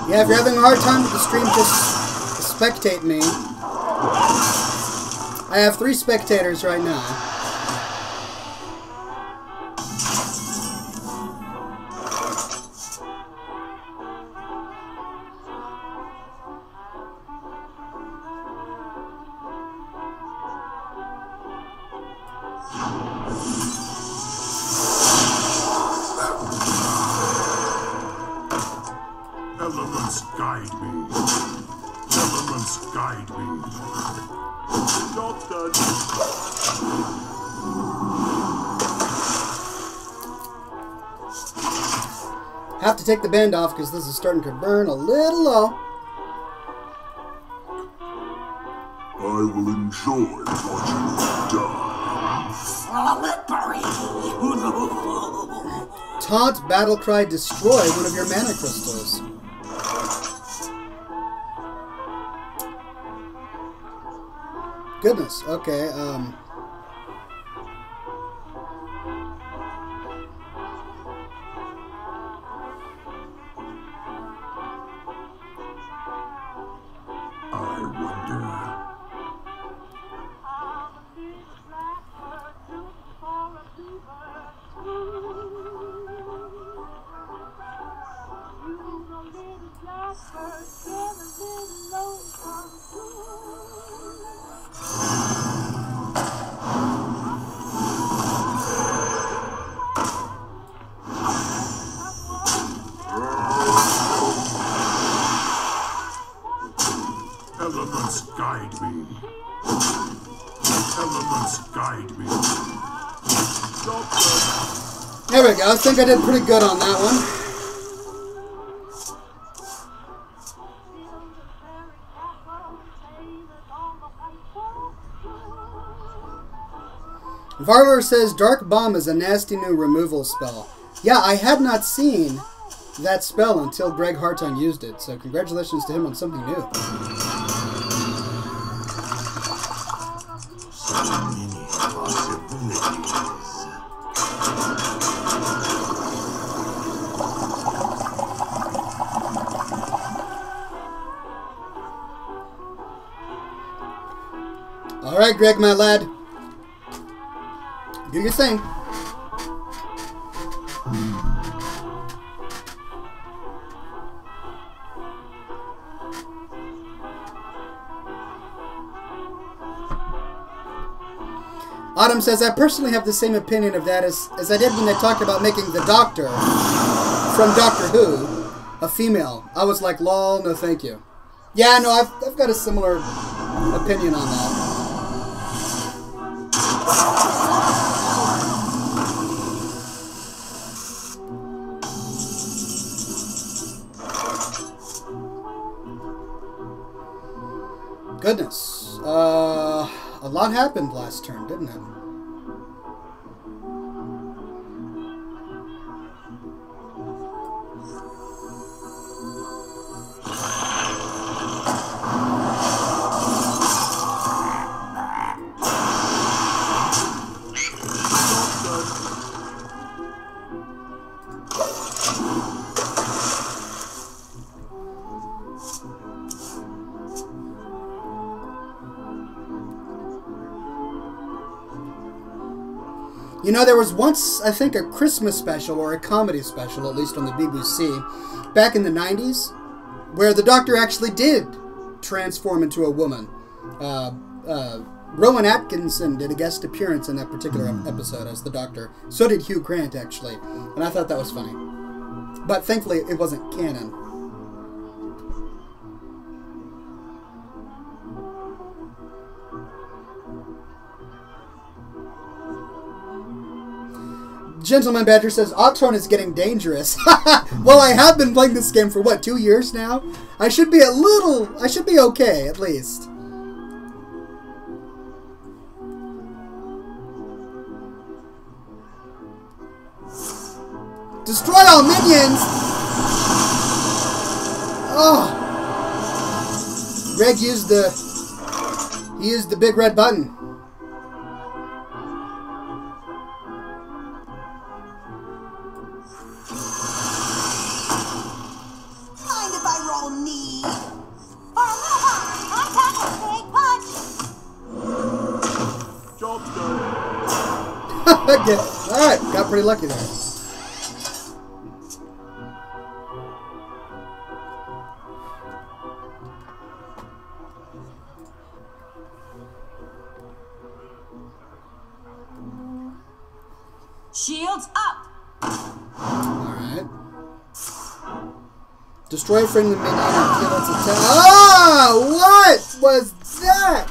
Yeah, if you're having a hard time with the stream, just spectate me. I have 3 spectators right now. Elements guide me. Elements guide me. Job's done. Have to take the band off because this is starting to burn a little low. I will enjoy watching you die. Taunt, battle cry, destroy one of your mana crystals. Goodness, okay, I wonder. Elements guide me. Elements guide me. there we go. I think I did pretty good on that one. Varler says Dark Bomb is a nasty new removal spell. Yeah, I had not seen that spell until Greg Harton used it, so congratulations to him on something new. So many possibilities. All right, Greg, my lad. Do your thing. Autumn says, I personally have the same opinion of that as I did when they talked about making the Doctor from Doctor Who a female. I was like, lol, no thank you. Yeah, no, I've got a similar opinion on that. Goodness. A lot happened last turn, didn't it? You know, there was once, I think, a Christmas special or a comedy special, at least on the BBC, back in the 90s, where the Doctor actually did transform into a woman. Rowan Atkinson did a guest appearance in that particular episode as the Doctor. So did Hugh Grant, actually. And I thought that was funny. But thankfully, it wasn't canon. Gentleman Badger says, Oxhorn is getting dangerous. Well, I have been playing this game for, what, 2 years now? I should be okay, at least. Destroy all minions! Oh! Greg used the big red button. Alright, got pretty lucky there. Shields up! Alright. Destroy friendly minion and kill its attack. Oh! What was that?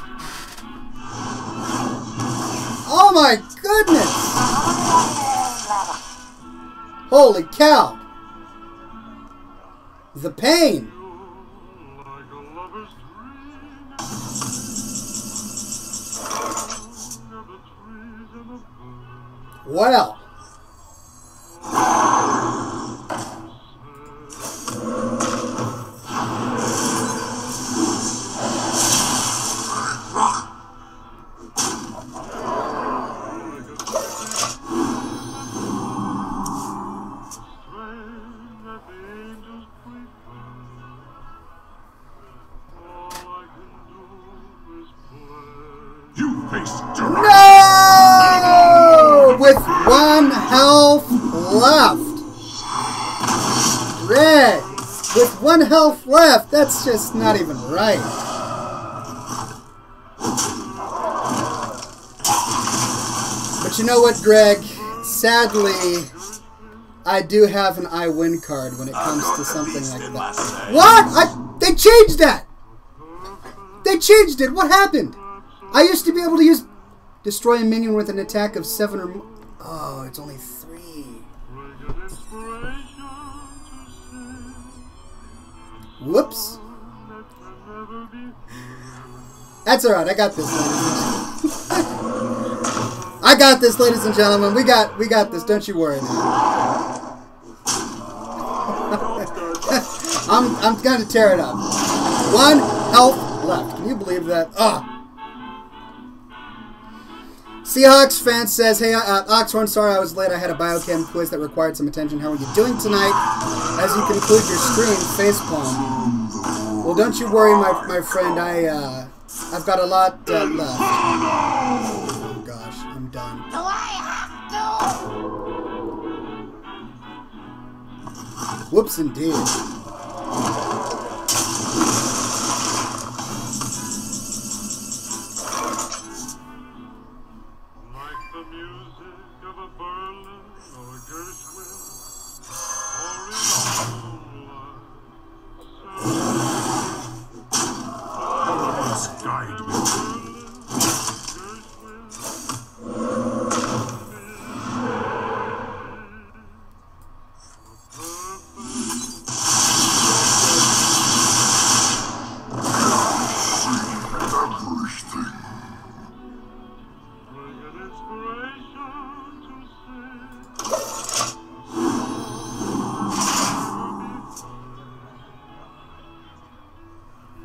Oh my goodness! Holy cow! The pain! Well. You face No! With 1 health left. Greg, with 1 health left, that's just not even right. But you know what, Greg? Sadly, I do have an I win card when it comes to something like that. What? They changed that! They changed it! What happened? I used to be able to use destroy a minion with an attack of 7 or more. Oh, it's only 3. Whoops. That's alright, I got this. I got this, ladies and gentlemen. We got this. Don't you worry now. I'm gonna tear it up. 1 health left. Can you believe that? Seahawks fan says, hey, Oxhorn, sorry I was late. I had a biochem quiz that required some attention. How are you doing tonight? As you conclude your stream, facepalm. Well, don't you worry, my friend. I've got a lot left. Oh gosh, I'm done. Do I have to? Whoops, indeed.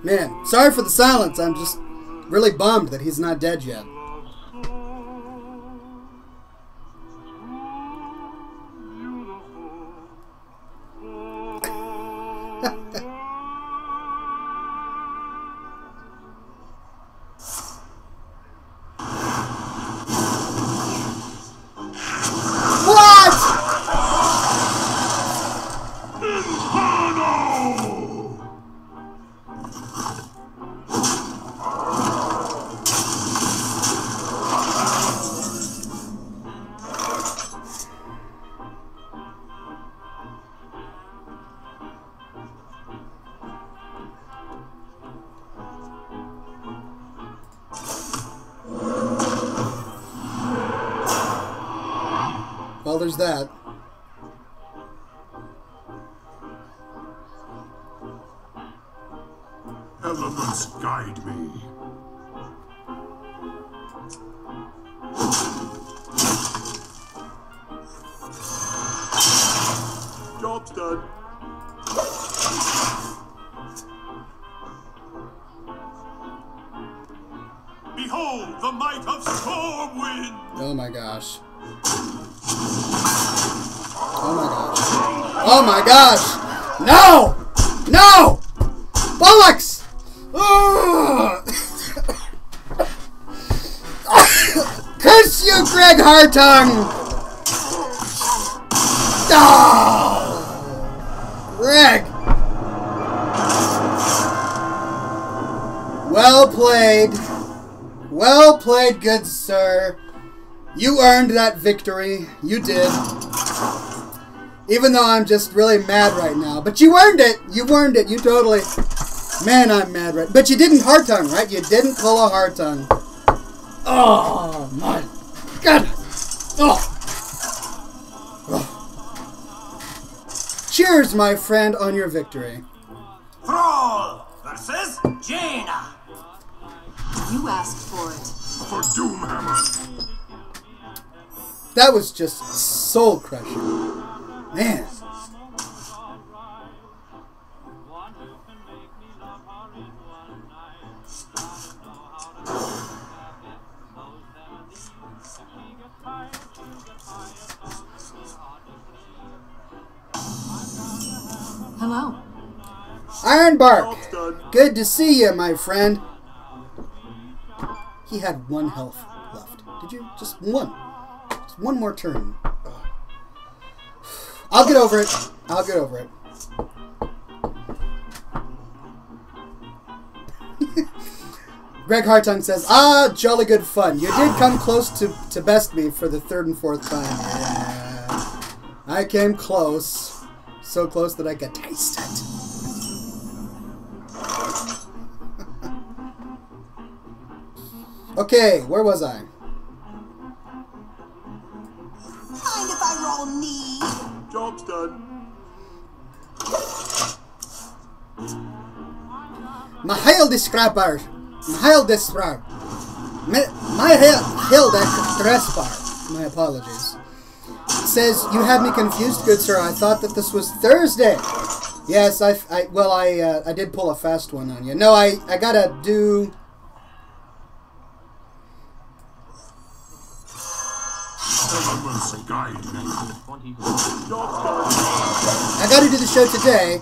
Man, sorry for the silence. I'm just really bummed that he's not dead yet. Well, there's that. Elements guide me. Job's done. Behold the might of Stormwind! Oh my gosh. Oh my gosh. Oh my gosh! No! No! Bollocks! Curse you, Greg Hartung! Oh! Greg! Well played. Well played, good sir. You earned that victory. You did. Even though I'm just really mad right now. But you earned it. You earned it. You totally... Man, I'm mad right... But you didn't Hartung, right? You didn't pull a Hartung. Oh, my goodness. Oh. Oh. Cheers, my friend, on your victory. Thrall versus Jaina. You asked for it. For Doomhammer. That was just soul crushing. Man. Hello. Ironbark. Good to see you, my friend. He had 1 health left. Did you? Just 1. Just 1 more turn. I'll get over it. I'll get over it. Greg Hartung says, ah, jolly good fun. You did come close to best me for the 3rd and 4th time. Yeah. I came close. So close that I could taste it. Okay, where was I? Mind if I roll knee? Job's done. Mahail the Scrapper. Mahail the Scrap. My Hilda Crespar. My apologies. Says, you had me confused, good sir. I thought that this was Thursday. Yes, I did pull a fast one on you. No, I gotta do... I gotta do the show today.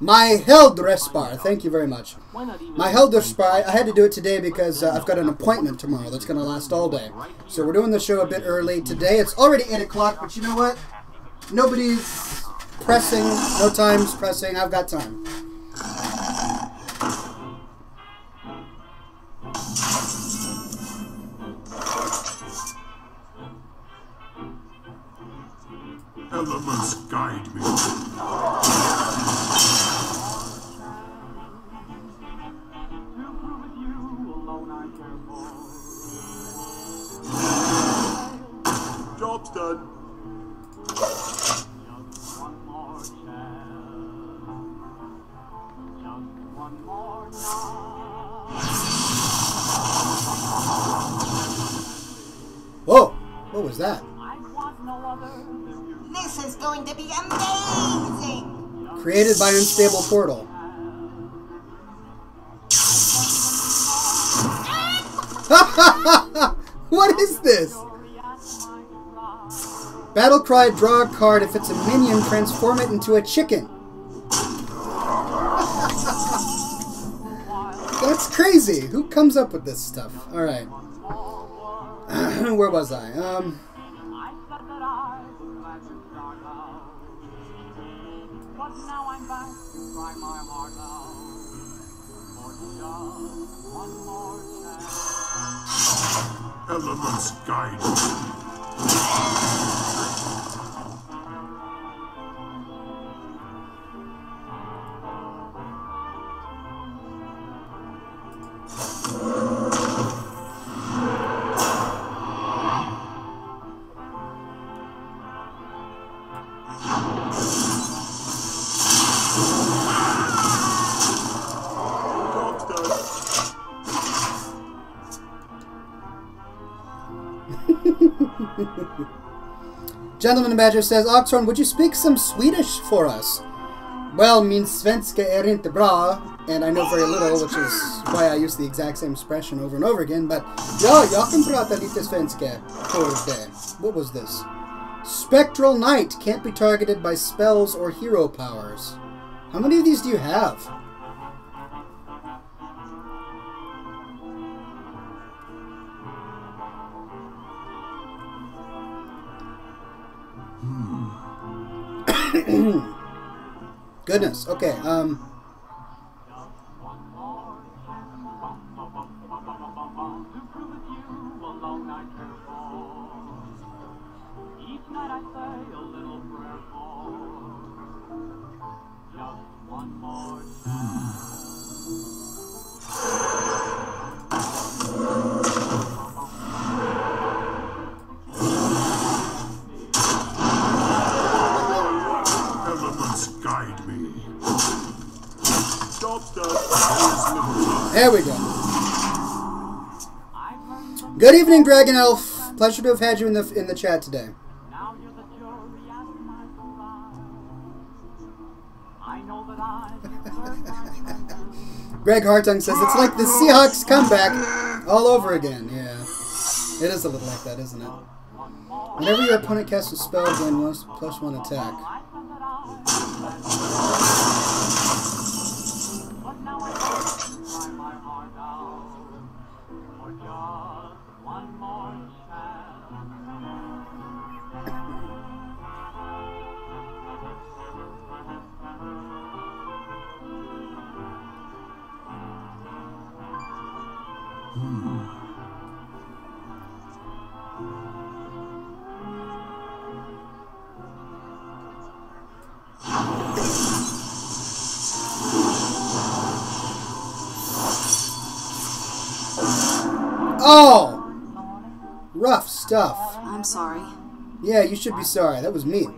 My Heldrespar, thank you very much. My Heldrespar, I had to do it today because I've got an appointment tomorrow that's going to last all day. So we're doing the show a bit early today. It's already 8 o'clock, but you know what? Nobody's pressing, no time's pressing, I've got time. Elements guide me. Job's done. Whoa! What was that? This is going to be amazing! Created by Unstable Portal. What is this? Battle cry, draw a card. If it's a minion, transform it into a chicken. That's crazy. Who comes up with this stuff? Alright. Where was I? Elements guide me. Gentleman Badger says, Oxhorn, would you speak some Swedish for us? Well, min svenska är inte bra, and I know very little, which is why I use the exact same expression over and over again, but ja, jag kan prata lite svenska för det. What was this? Spectral Knight can't be targeted by spells or hero powers. How many of these do you have? Goodness. Okay. There we go. Good evening, Dragon Elf. Pleasure to have had you in the chat today. Greg Hartung says it's like the Seahawks comeback all over again. Yeah, it is a little like that, isn't it? Whenever your opponent casts a spell, gain +1 attack. Oh! Rough stuff. I'm sorry. Yeah, you should be sorry. That was me.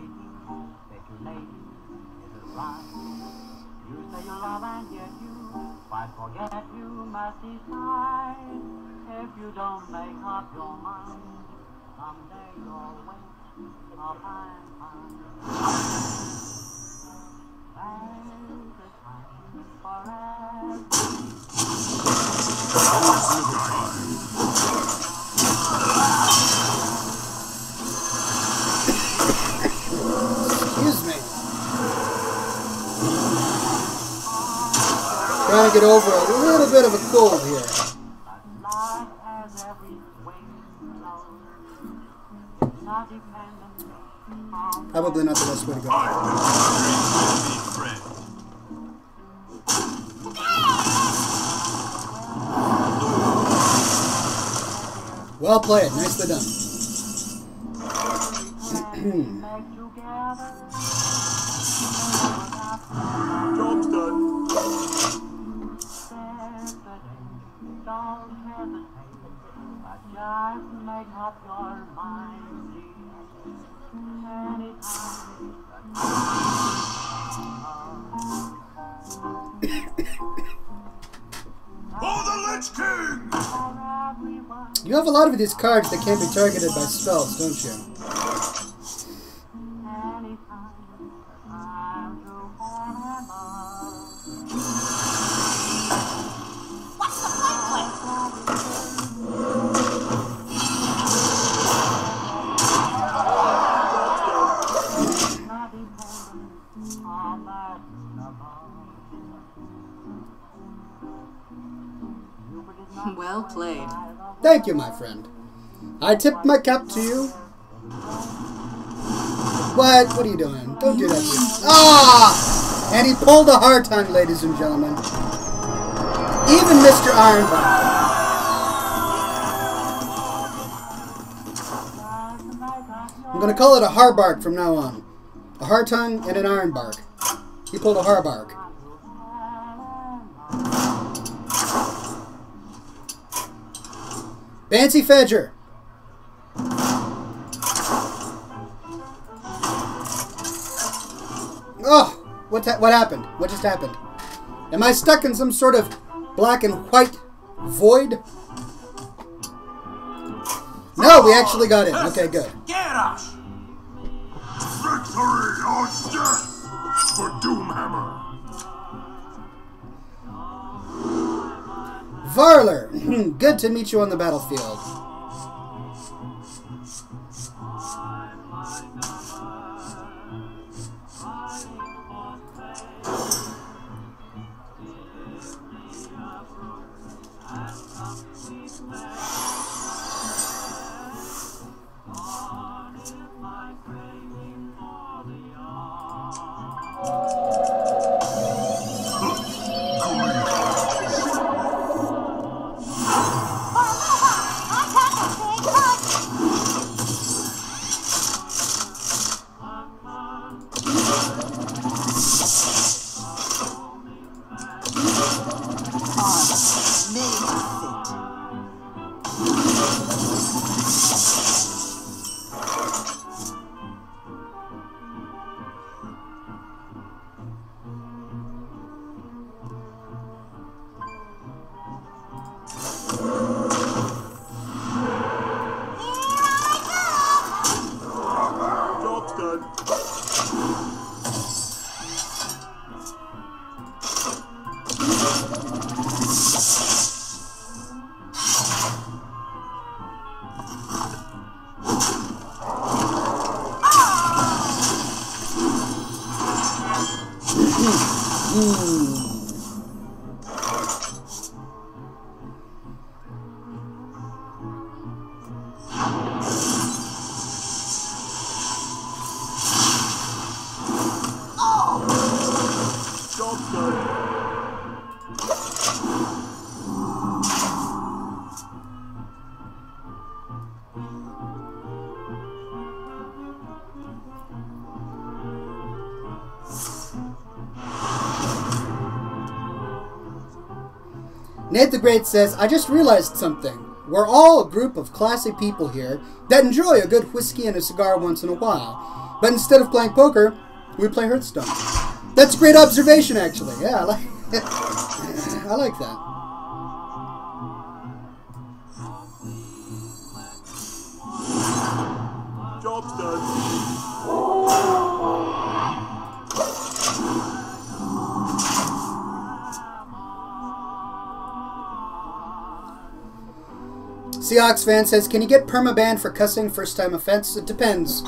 If you don't make up your mind, someday you'll wake up and find there's a time for Excuse me. Trying to get over a little bit of a cold here. Probably not the best way to go. Well played. Nicely done. Job's done. Don't hesitate, but just make up your mind. For the Lich King! You have a lot of these cards that can't be targeted by spells, don't you? What's the point, Cliff? Well played. Thank you, my friend. I tip my cap to you. What? What are you doing? Don't do that to me. Ah! And he pulled a hard time, ladies and gentlemen. Even Mr. Ironbark. I'm going to call it a Harbark from now on. A hard tongue and an Ironbark. He pulled a Harbark. Fancy Fedger. Oh, what happened? What just happened? Am I stuck in some sort of black and white void? No, we actually got in. Okay, good. Get us! Victory or death for Doomhammer! Varler, good to meet you on the battlefield. Nate the Great says, I just realized something. We're all a group of classy people here that enjoy a good whiskey and a cigar once in a while. But instead of playing poker, we play Hearthstone. That's a great observation, actually. Yeah, I like I like that. Job's done. Seahawks fan says, "Can you get permabanned for cussing first-time offense?" It depends.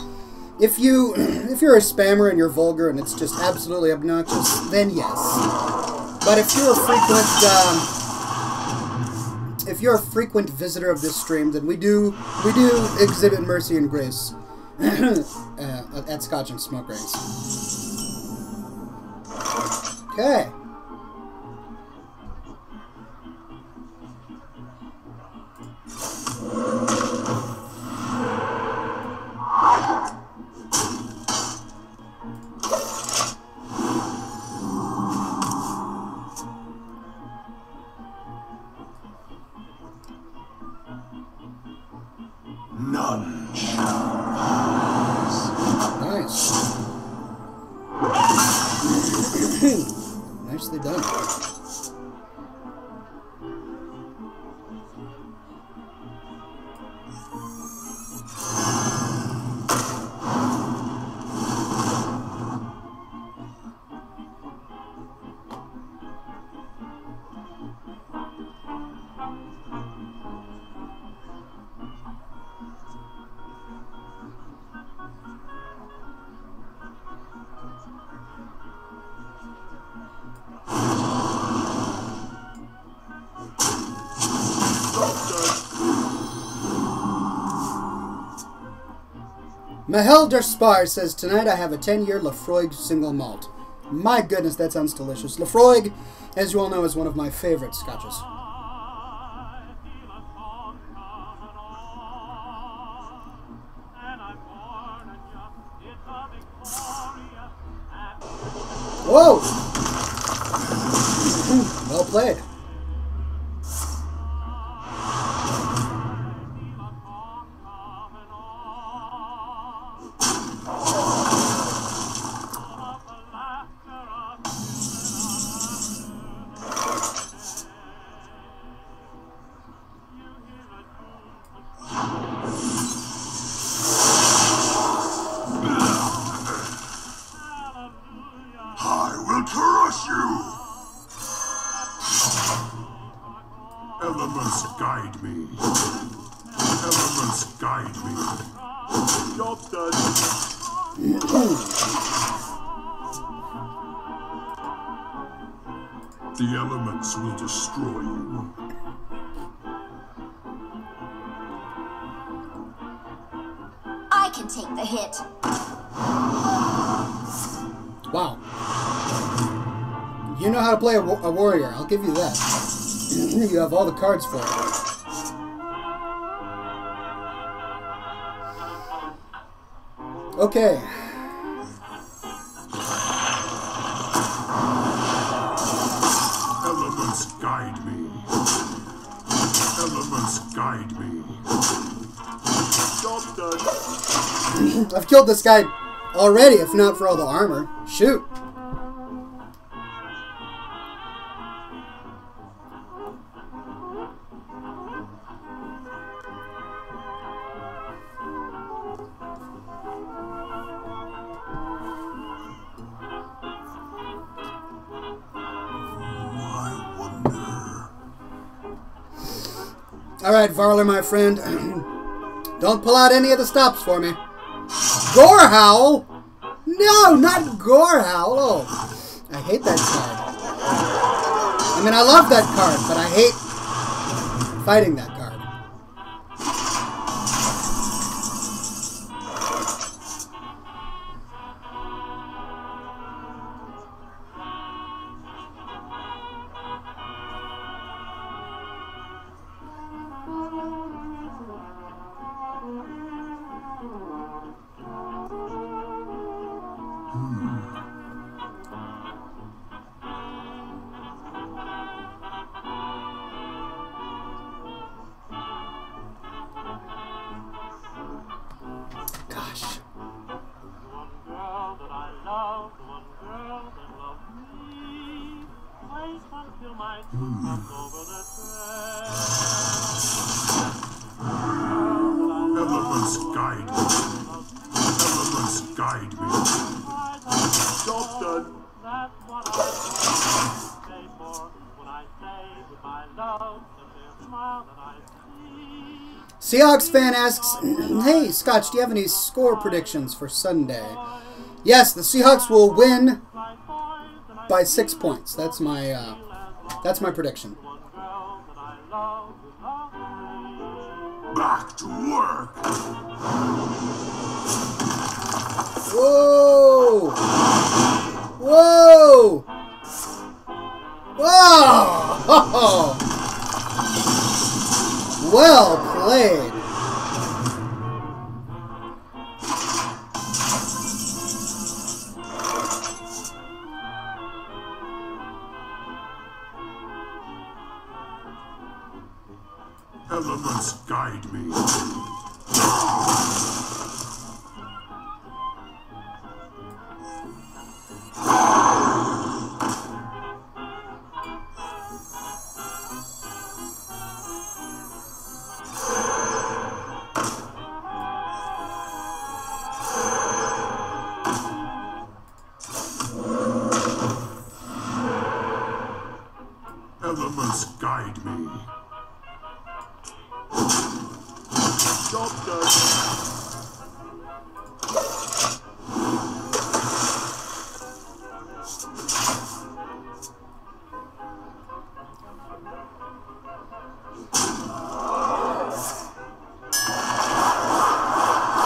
If you're a spammer and you're vulgar and it's just absolutely obnoxious, then yes. But if you're a frequent visitor of this stream, then we do exhibit mercy and grace at Scotch and Smoke Rings. Okay. None shall pass. Nice. Nicely done. Mahel Derspar says, "Tonight I have a 10-year Lafroig single malt." My goodness, that sounds delicious. Lafroig, as you all know, is one of my favorite scotches. Whoa! Well played. Elements guide me. Elements guide me. Job's done. The elements will destroy you. I can take the hit. Wow. You know how to play a warrior, I'll give you that. You have all the cards for it. Okay. Elements guide me. Elements guide me. Job done. I've killed this guy already, if not for all the armor. Shoot. Alright, Varler, my friend. Don't pull out any of the stops for me. Gorehowl? No, not Gorehowl. Oh, I hate that card. I mean, I love that card, but I hate fighting that card. Elements guide me. Job's done. That's what I say for when I say goodbye, love, the smile that I see. Seahawks fan asks, "Hey, Scotch, do you have any score predictions for Sunday?" Yes, the Seahawks will win by 6 points. That's my prediction. Back to work. Whoa! Whoa! Whoa! Well played. Elements guide me. Elements guide me. Job done.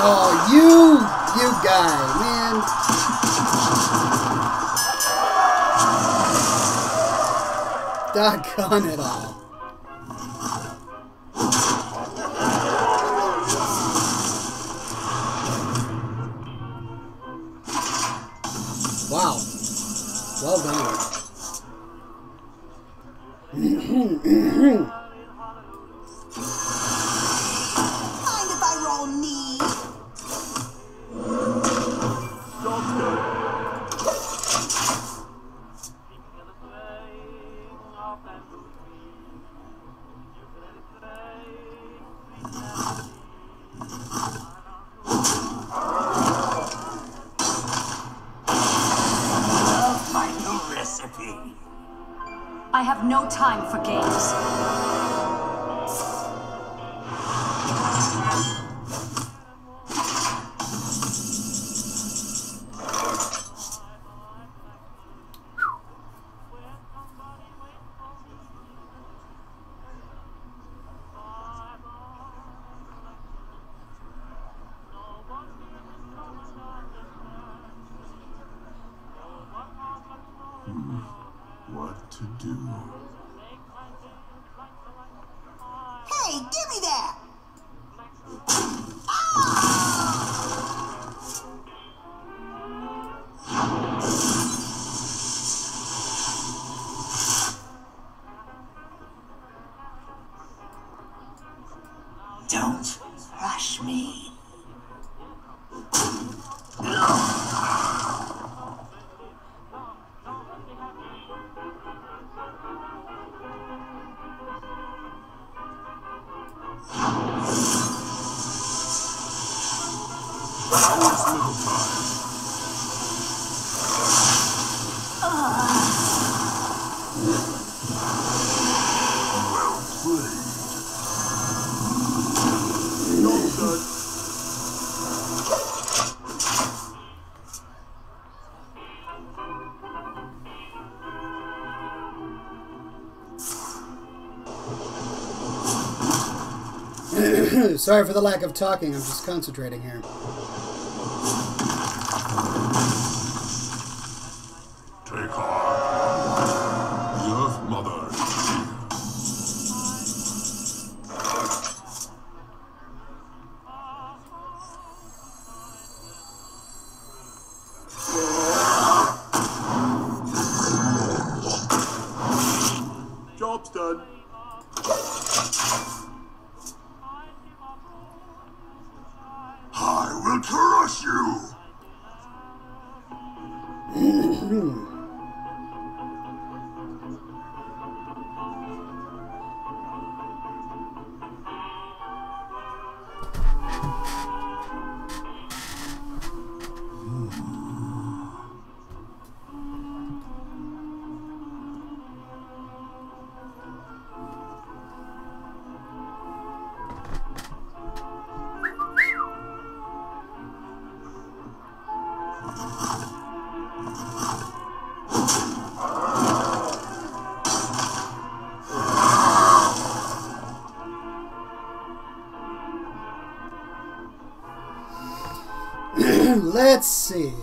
Oh, you guy, man. Doggone it all. Wow. Well done. Mind if I roll knee? Job's done. My new recipe. I have no time for games. What to do? Hey, give me that! Don't rush me. Always little time. Well played. Job's done. Sorry for the lack of talking. I'm just concentrating here. Take heart. The Earth Mother is here. Job's done. I will crush you. Let's see.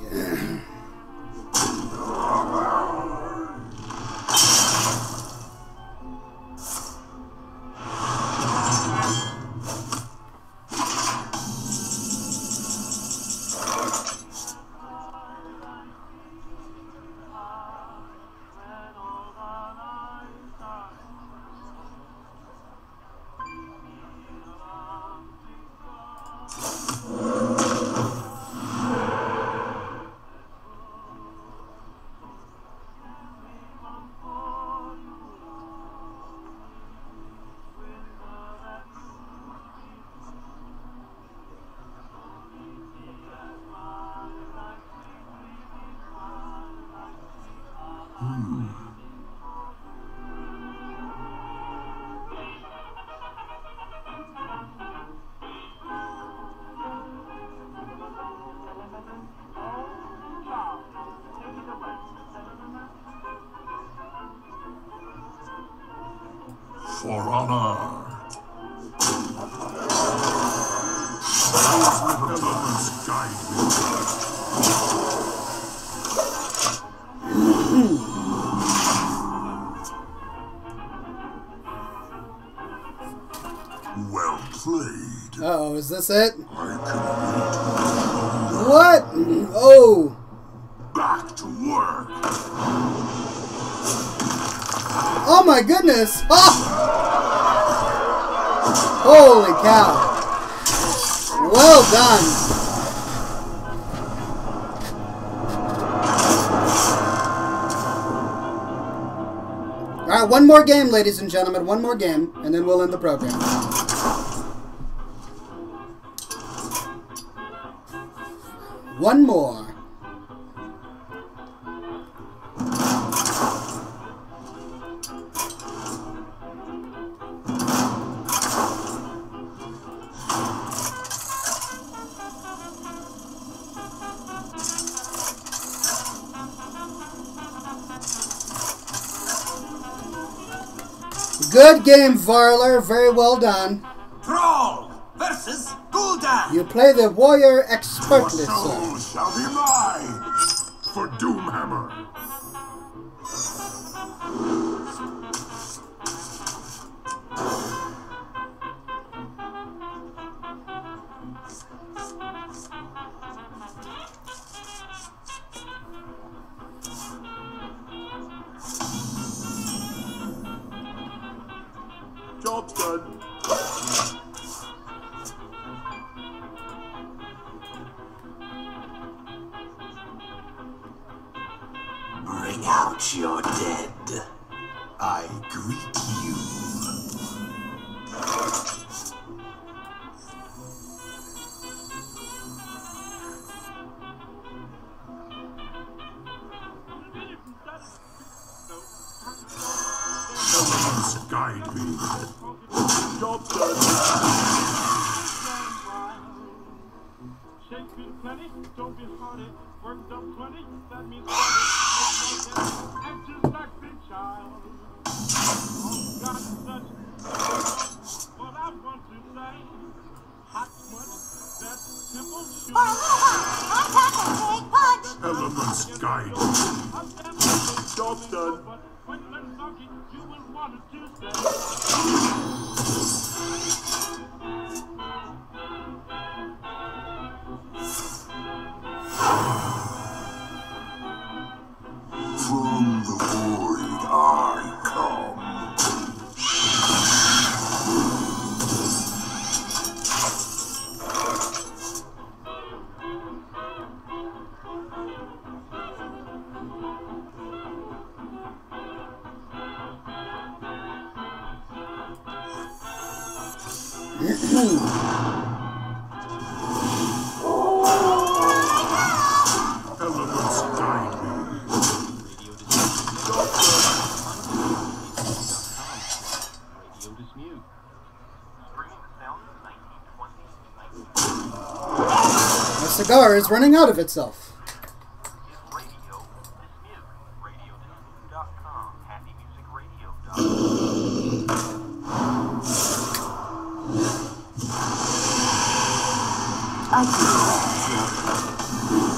For honor. Elements guide me. Well played. Uh-oh, is this it? I can What? Oh. back to work. Oh my goodness! Oh! Holy cow! Well done! Alright, one more game, ladies and gentlemen. One more game, and then we'll end the program. One more. Good game, Varler. Very well done. Thrall versus Gul'dan. You play the warrior expertly, Your sir. soul shall be mine for Doomhammer. Job's done. Bring out your dead. I greet you. Elements guide me. Job's done. Shakespeare plenty, don't be hardy. Worked up 20, that means act just like big child. Oh, got such what I want to say. Hot much, that simple shoe. Elements guide me. Job's done. But when you're lucky, you will want it to stay. From the void I come. Elements guide me. Radio Dismute. Streaming the sounds of the 1920s. The cigar is running out of itself. Is Radio Dismute. RadioDismute.com. HappyMusicRadio.com. I do.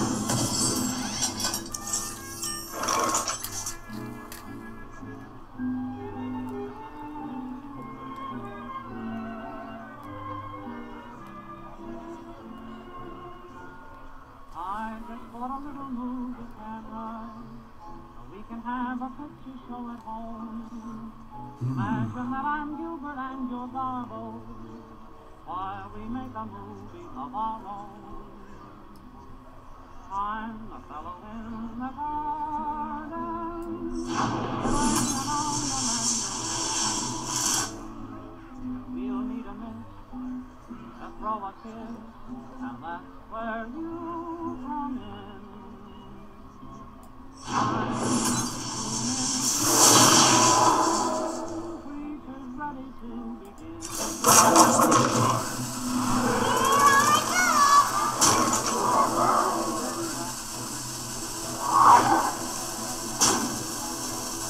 movie camera. We can have a picture show at home. Imagine that I'm Gilbert and you're Garbo, while we make a movie of our own. I'm the fellow in the garden, playing along the mandolin. We'll need a minute to throw a kiss, and that's where you come in. Ready to begin.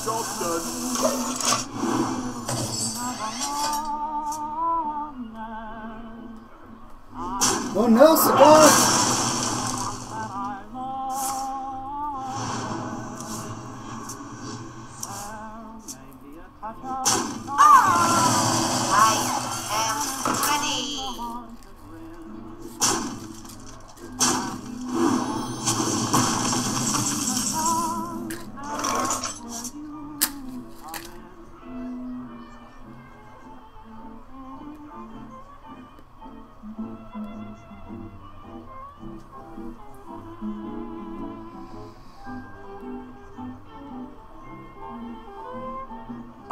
Job done. Oh no, cigar!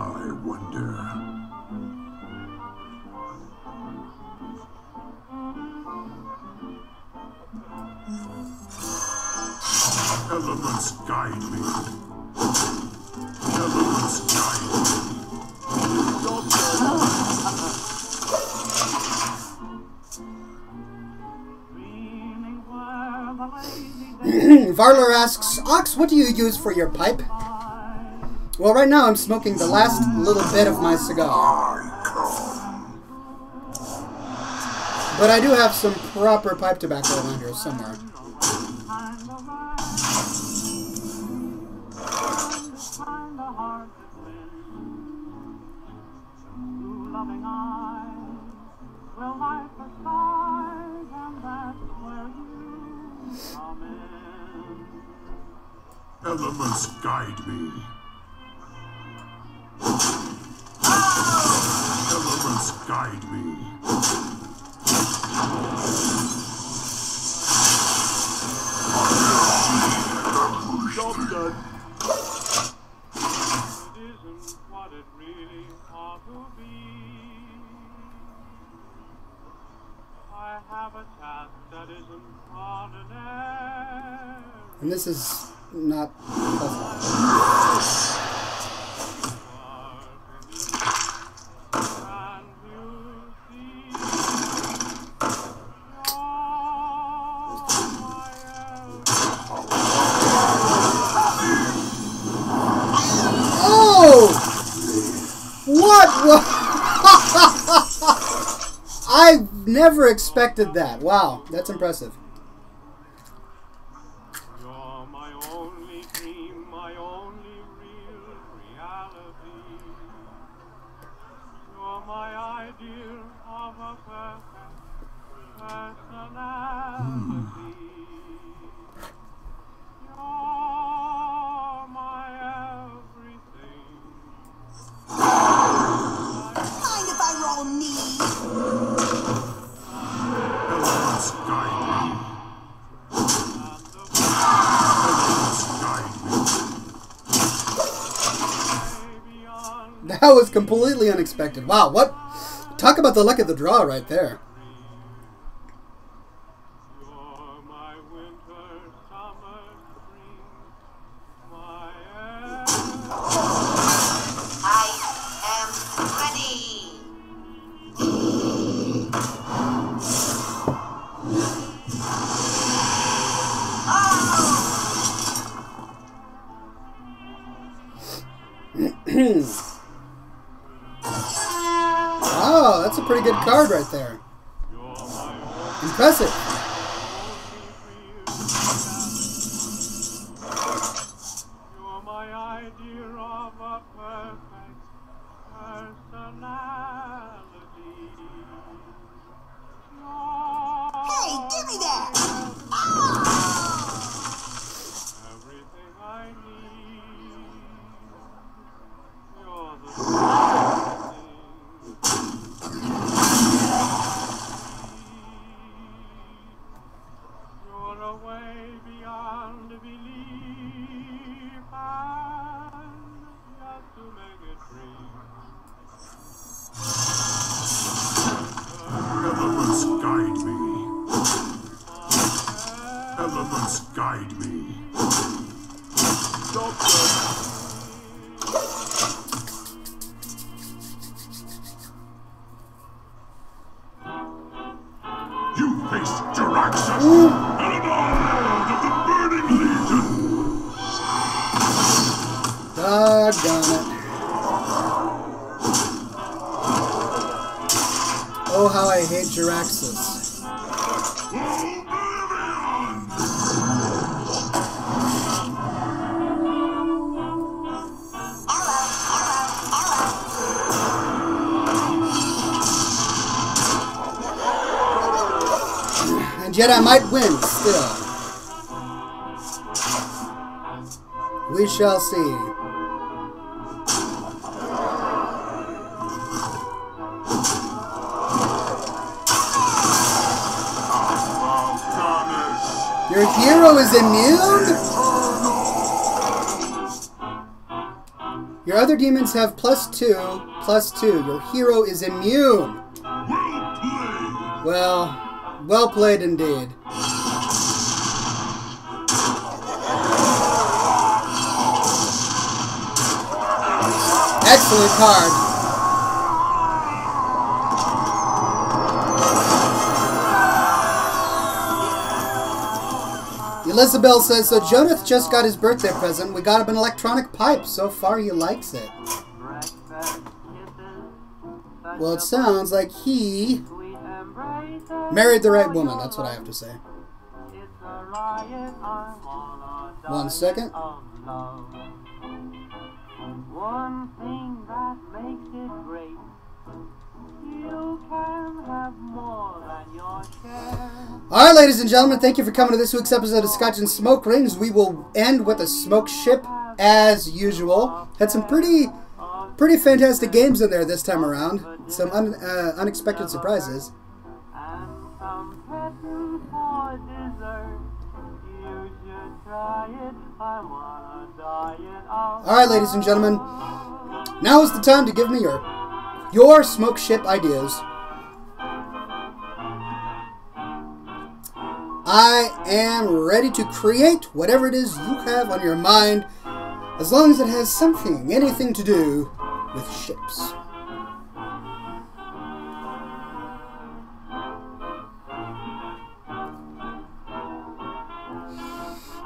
I wonder. Elements guide me. Elements guide me. Varler asks, Ox, what do you use for your pipe? Well, right now I'm smoking the last little bit of my cigar. But I do have some proper pipe tobacco around here somewhere. Elements guide me. Elements guide me. Job done. It isn't what it really ought to be. I have a task that isn't ordinary. And this is not pleasant. What? I never expected that. Wow, that's impressive. You're my only dream, my only real reality. You're my ideal of a perfect personality. You're my everything. Mind if I roll me? Elements guide me. That was completely unexpected. Wow, what? Talk about the luck of the draw right there. You're my winter, summer, spring, my I am ready. Oh, that's a pretty good card right there. Impressive. You're my idea of a perfect personality. Hey, give me that! Doggone it. Oh, how I hate Jiraxis. And yet I might win still. We shall see. Your hero is immune? Your other demons have +2, +2. Your hero is immune. Well played indeed. Excellent card. Elizabeth says, so Jonath just got his birthday present. We got him an electronic pipe. So far he likes it. Well, it sounds like he married the right woman. That's what I have to say. 1 second. One thing that makes it great, you can have more than your share. Alright, ladies and gentlemen, thank you for coming to this week's episode of Scotch and Smoke Rings. We will end with a smoke ship as usual. Had some pretty fantastic games in there this time around. Some unexpected surprises. And some petting for dessert. You should try it. I wanna die it all. Alright, ladies and gentlemen, now is the time to give me your smoke ship ideas. I am ready to create whatever it is you have on your mind, as long as it has anything to do with ships.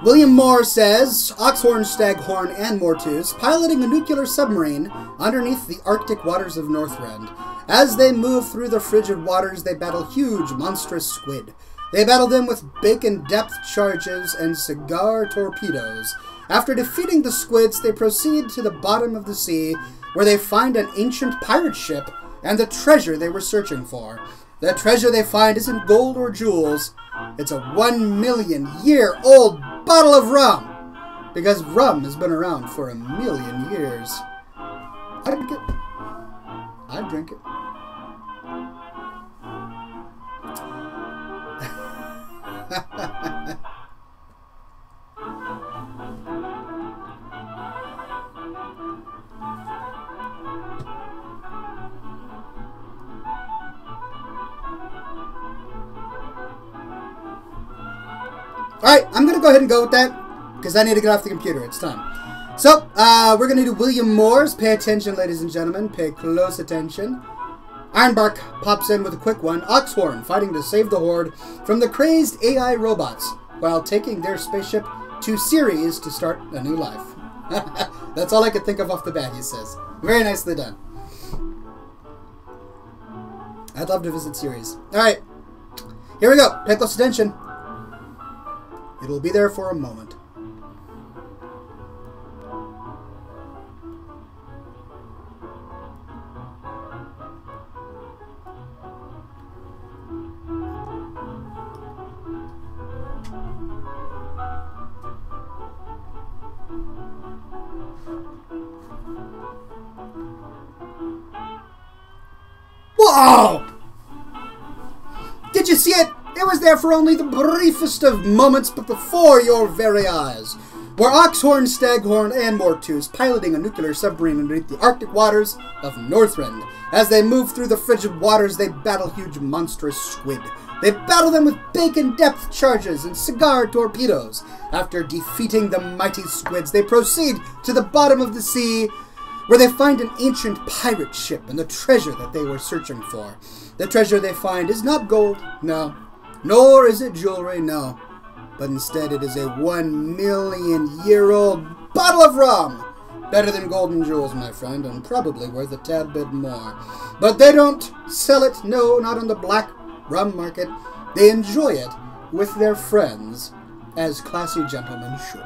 William Moore says, Oxhorn, Staghorn, and Mortus piloting a nuclear submarine underneath the Arctic waters of Northrend. As they move through the frigid waters, they battle huge, monstrous squid. They battle them with bacon depth charges and cigar torpedoes. After defeating the squids, they proceed to the bottom of the sea, where they find an ancient pirate ship and the treasure they were searching for. The treasure they find isn't gold or jewels. It's a 1,000,000-year-old bottle of rum. Because rum has been around for 1,000,000 years. I'd drink it. I'd drink it. Alright, I'm going to go ahead and go with that, because I need to get off the computer. It's time. So, we're going to do William Moore's. Pay attention, ladies and gentlemen. Pay close attention. Ironbark pops in with a quick one. Oxhorn fighting to save the Horde from the crazed AI robots, while taking their spaceship to Ceres to start a new life. That's all I could think of off the bat, he says. Very nicely done. I'd love to visit Ceres. Alright, here we go. Pay close attention. It'll be there for a moment. Whoa! Did you see it? It was there for only the briefest of moments, but before your very eyes. Were Oxhorn, Staghorn, and Mortus piloting a nuclear submarine underneath the Arctic waters of Northrend. As they move through the frigid waters, they battle huge monstrous squid. They battle them with bacon depth charges and cigar torpedoes. After defeating the mighty squids, they proceed to the bottom of the sea, where they find an ancient pirate ship and the treasure that they were searching for. The treasure they find is not gold, no. Nor is it jewelry, no. But instead it is a 1,000,000-year-old bottle of rum. Better than golden jewels, my friend, and probably worth a tad bit more. But they don't sell it, no, not on the black rum market. They enjoy it with their friends, as classy gentlemen should.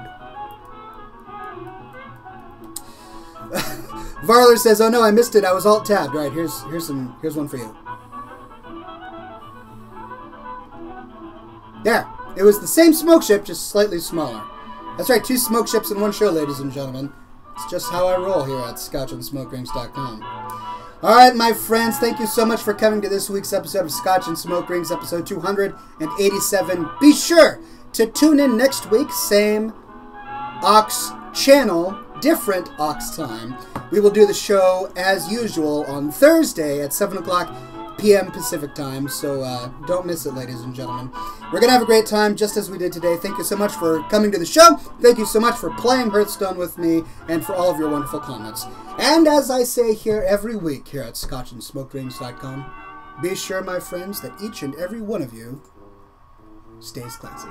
Varler says, "Oh no, I missed it. I was alt-tabbed." Right, here's one for you. There. It was the same smoke ship, just slightly smaller. That's right, 2 smoke ships in one show, ladies and gentlemen. It's just how I roll here at ScotchandSmokerings.com. Alright, my friends, thank you so much for coming to this week's episode of Scotch and Smoke Rings, episode 287. Be sure to tune in next week, same Ox channel, different Ox time. We will do the show as usual on Thursday at 7 o'clock p.m. Pacific time, so don't miss it, ladies and gentlemen. We're going to have a great time, just as we did today. Thank you so much for coming to the show. Thank you so much for playing Hearthstone with me, and for all of your wonderful comments. And as I say here every week here at ScotchandSmokerings.com, be sure, my friends, that each and every one of you stays classy.